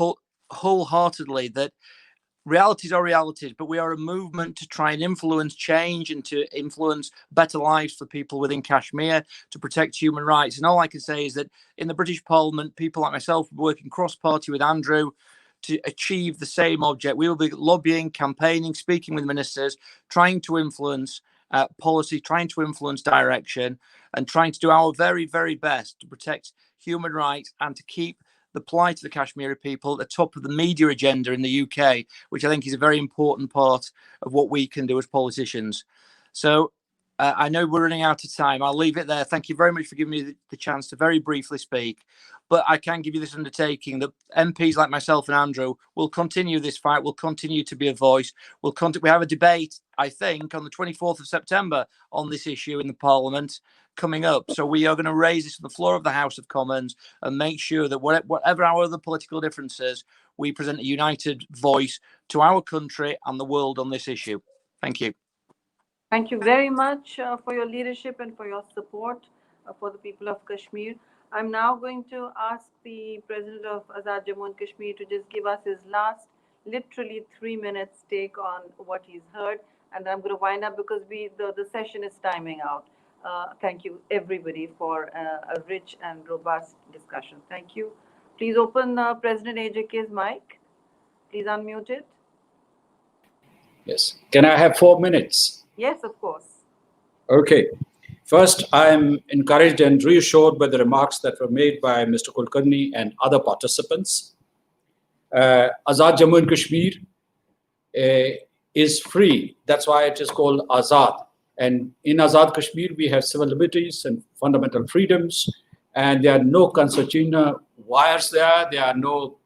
wholeheartedly that realities are realities, but we are a movement to try and influence change and to influence better lives for people within Kashmir, to protect human rights. And all I can say is that in the British Parliament, people like myself are working cross-party with Andrew to achieve the same object. We will be lobbying, campaigning, speaking with ministers, trying to influence policy, trying to influence direction, and trying to do our very, very best to protect human rights and to keep the plight of the Kashmiri people at the top of the media agenda in the UK, which I think is a very important part of what we can do as politicians. So I know we're running out of time. I'll leave it there. Thank you very much for giving me the chance to very briefly speak. But I can give you this undertaking that MPs like myself and Andrew will continue this fight, will continue to be a voice. We have a debate, I think, on the 24th of September on this issue in the Parliament coming up. So we are going to raise this on the floor of the House of Commons and make sure that whatever our other political differences, we present a united voice to our country and the world on this issue. Thank you. Thank you very much for your leadership and for your support for the people of Kashmir. I'm now going to ask the President of Azad Jammu and Kashmir to just give us his last, literally 3 minutes take on what he's heard. And I'm going to wind up because the session is timing out. Thank you, everybody, for a rich and robust discussion. Thank you. Please open President AJK's mic. Please unmute it. Yes. Can I have 4 minutes? Yes, of course. Okay. First, I'm encouraged and reassured by the remarks that were made by Mr. Kulkarni and other participants. Azad Jammu and Kashmir is free. That's why it is called Azad. And in Azad Kashmir, we have civil liberties and fundamental freedoms. And there are no concertina wires there. There are no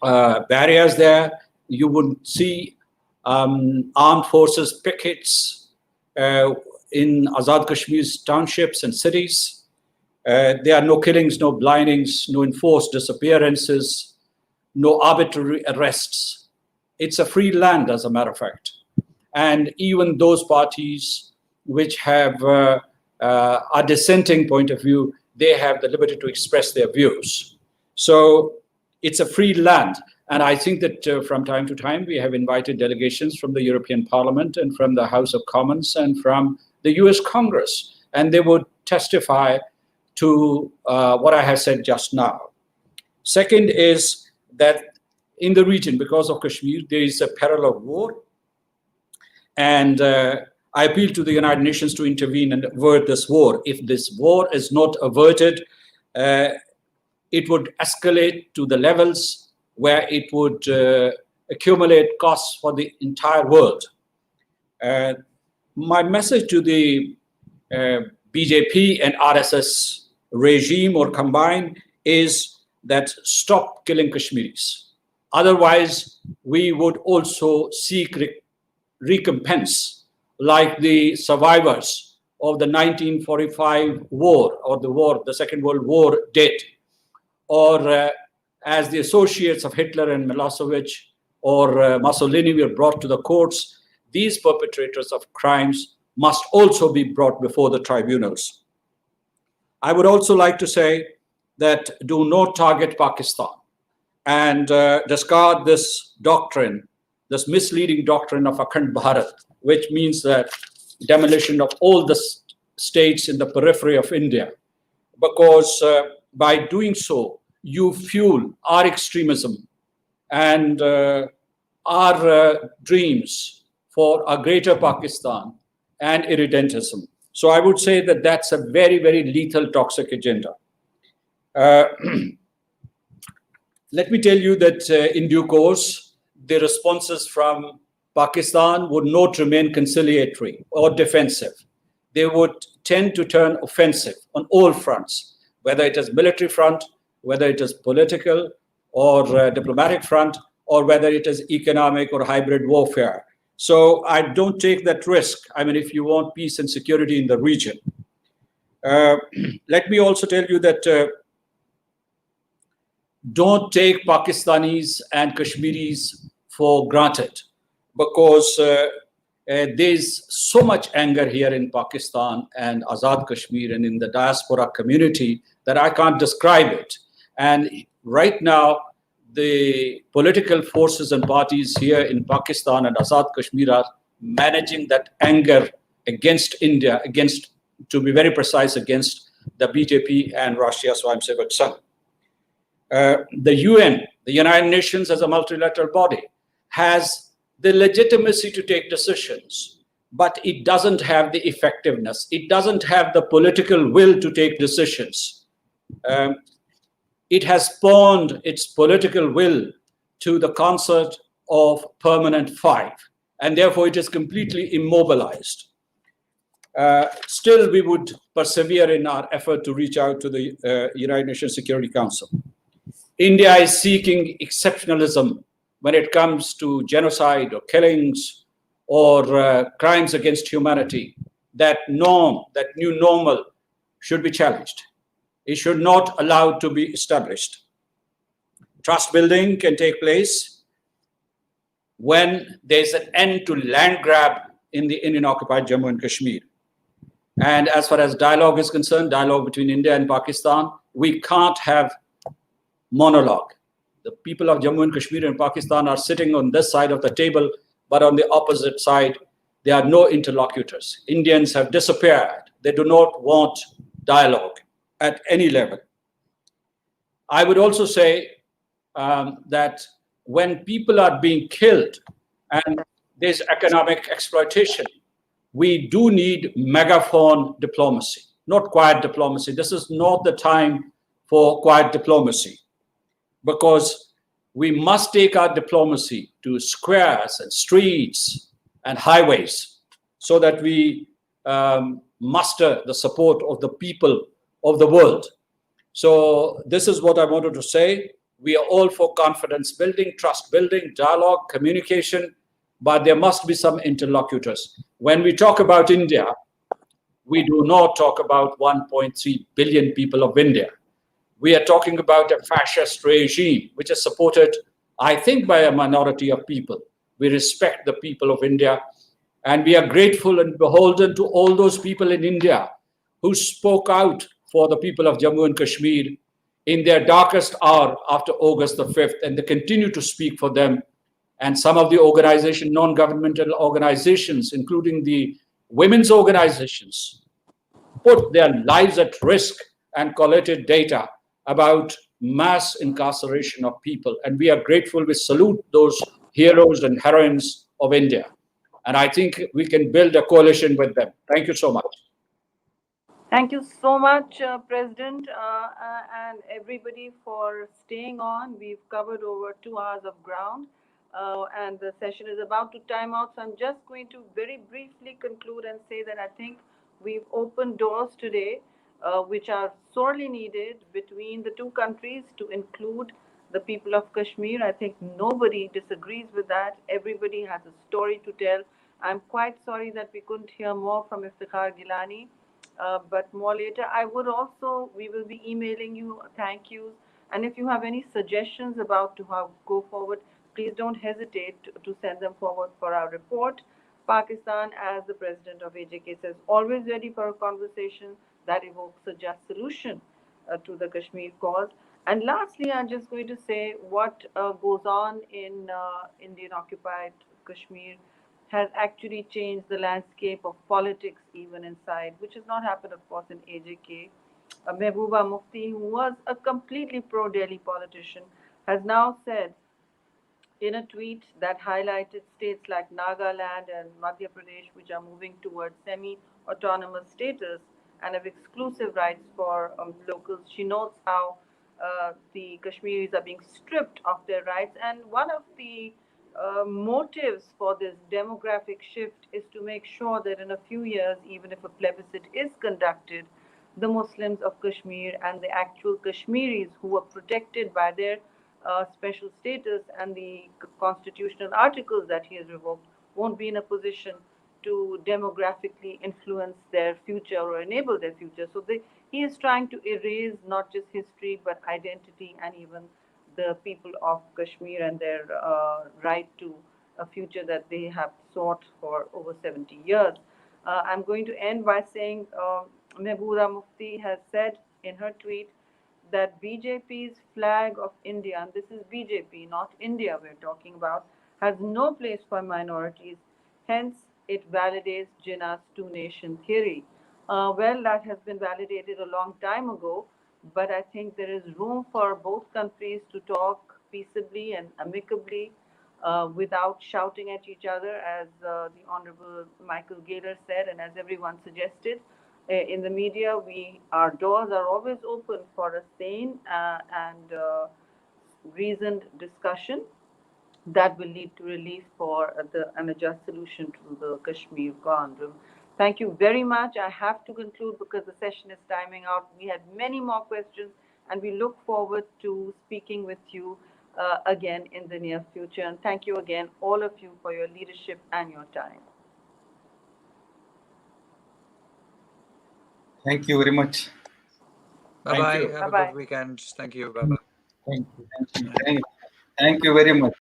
barriers there. You wouldn't see armed forces pickets in Azad Kashmir's townships and cities. There are no killings, no blindings, no enforced disappearances, no arbitrary arrests. It's a free land, as a matter of fact. And even those parties which have a dissenting point of view, they have the liberty to express their views. So it's a free land. And I think that from time to time, we have invited delegations from the European Parliament and from the House of Commons and from the US Congress. And they would testify to what I have said just now. Second is that in the region, because of Kashmir, there is a peril of war. And I appeal to the United Nations to intervene and avert this war. If this war is not averted, it would escalate to the levels where it would accumulate costs for the entire world. My message to the BJP and RSS regime or combined is that stop killing Kashmiris. Otherwise, we would also seek recompense, like the survivors of the 1945 war or the Second World War did, or as the associates of Hitler and Milosevic or Mussolini were brought to the courts, these perpetrators of crimes must also be brought before the tribunals. I would also like to say that do not target Pakistan and discard this doctrine, this misleading doctrine of Akhand Bharat, which means that demolition of all the states in the periphery of India, because by doing so, you fuel our extremism and our dreams for a greater Pakistan and irredentism. So I would say that that's a very, very lethal, toxic agenda. Let me tell you that in due course, the responses from Pakistan would not remain conciliatory or defensive. They would tend to turn offensive on all fronts, whether it is military front, whether it is political or diplomatic front, or whether it is economic or hybrid warfare. So I don't take that risk. I mean, if you want peace and security in the region. Let me also tell you that don't take Pakistanis and Kashmiris for granted, because there's so much anger here in Pakistan and Azad Kashmir and in the diaspora community that I can't describe it. And right now, the political forces and parties here in Pakistan and Azad Kashmir are managing that anger against India, to be very precise, against the BJP and Rashtriya Swayamsevak Sangh. The UN, the United Nations as a multilateral body, has the legitimacy to take decisions, but it doesn't have the effectiveness. It doesn't have the political will to take decisions. It has pawned its political will to the concert of Permanent Five, and therefore it is completely immobilized. Still, we would persevere in our effort to reach out to the United Nations Security Council. India is seeking exceptionalism when it comes to genocide or killings or crimes against humanity. That norm, that new normal, should be challenged. It should not allow to be established. Trust building can take place when there's an end to land grab in the Indian-occupied Jammu and Kashmir. And as far as dialogue is concerned, dialogue between India and Pakistan, we can't have monologue. The people of Jammu and Kashmir and Pakistan are sitting on this side of the table, but on the opposite side, there are no interlocutors. Indians have disappeared. They do not want dialogue at any level. I would also say that when people are being killed and there's economic exploitation, we do need megaphone diplomacy, not quiet diplomacy. This is not the time for quiet diplomacy, because we must take our diplomacy to squares and streets and highways so that we muster the support of the people of the world. So this is what I wanted to say. We are all for confidence building, trust building, dialogue, communication, but there must be some interlocutors. When we talk about India, we do not talk about 1.3 billion people of India. We are talking about a fascist regime, which is supported, I think, by a minority of people. We respect the people of India, and we are grateful and beholden to all those people in India who spoke out for the people of Jammu and Kashmir in their darkest hour after August the 5th, and they continue to speak for them. And some of the non-governmental organizations, including the women's organizations, put their lives at risk and collated data about mass incarceration of people. And we are grateful. We salute those heroes and heroines of India. And I think we can build a coalition with them. Thank you so much. Thank you so much, President, and everybody for staying on. We've covered over 2 hours of ground, and the session is about to time out. So I'm just going to very briefly conclude and say that I think we've opened doors today, which are sorely needed between the two countries to include the people of Kashmir. I think nobody disagrees with that. Everybody has a story to tell. I'm quite sorry that we couldn't hear more from Iftikhar Gilani, but more later. We will be emailing you thank yous. And if you have any suggestions about to how go forward, please don't hesitate to send them forward for our report. Pakistan, as the president of AJK says, always ready for a conversation that evokes a just solution to the Kashmir cause. And lastly, I'm just going to say what goes on in Indian occupied Kashmir has actually changed the landscape of politics even inside, which has not happened, of course, in AJK. Mehbooba Mufti, who was a completely pro-Delhi politician, has now said in a tweet that highlighted states like Nagaland and Madhya Pradesh, which are moving towards semi-autonomous status and have exclusive rights for locals. She notes how the Kashmiris are being stripped of their rights, and one of the motives for this demographic shift is to make sure that in a few years, even if a plebiscite is conducted, the Muslims of Kashmir and the actual Kashmiris who were protected by their special status and the constitutional articles that he has revoked won't be in a position to demographically influence their future or enable their future. So he is trying to erase not just history but identity and even the people of Kashmir and their right to a future that they have sought for over 70 years. I'm going to end by saying Mehbooba Mufti has said in her tweet that BJP's flag of India, and this is BJP, not India we're talking about, has no place for minorities. Hence, it validates Jinnah's two-nation theory. Well, that has been validated a long time ago, but I think there is room for both countries to talk peaceably and amicably without shouting at each other, as the Honorable Michael Gaylor said, and as everyone suggested. In the media, our doors are always open for a sane and reasoned discussion that will lead to relief for and a just solution to the Kashmir conundrum. Thank you very much. I have to conclude because the session is timing out. We had many more questions, and we look forward to speaking with you again in the near future. And thank you again, all of you, for your leadership and your time. Thank you very much. Bye-bye. you. Have a Bye-bye. good weekend. Thank you. Bye-bye. Thank you. Thank you very much.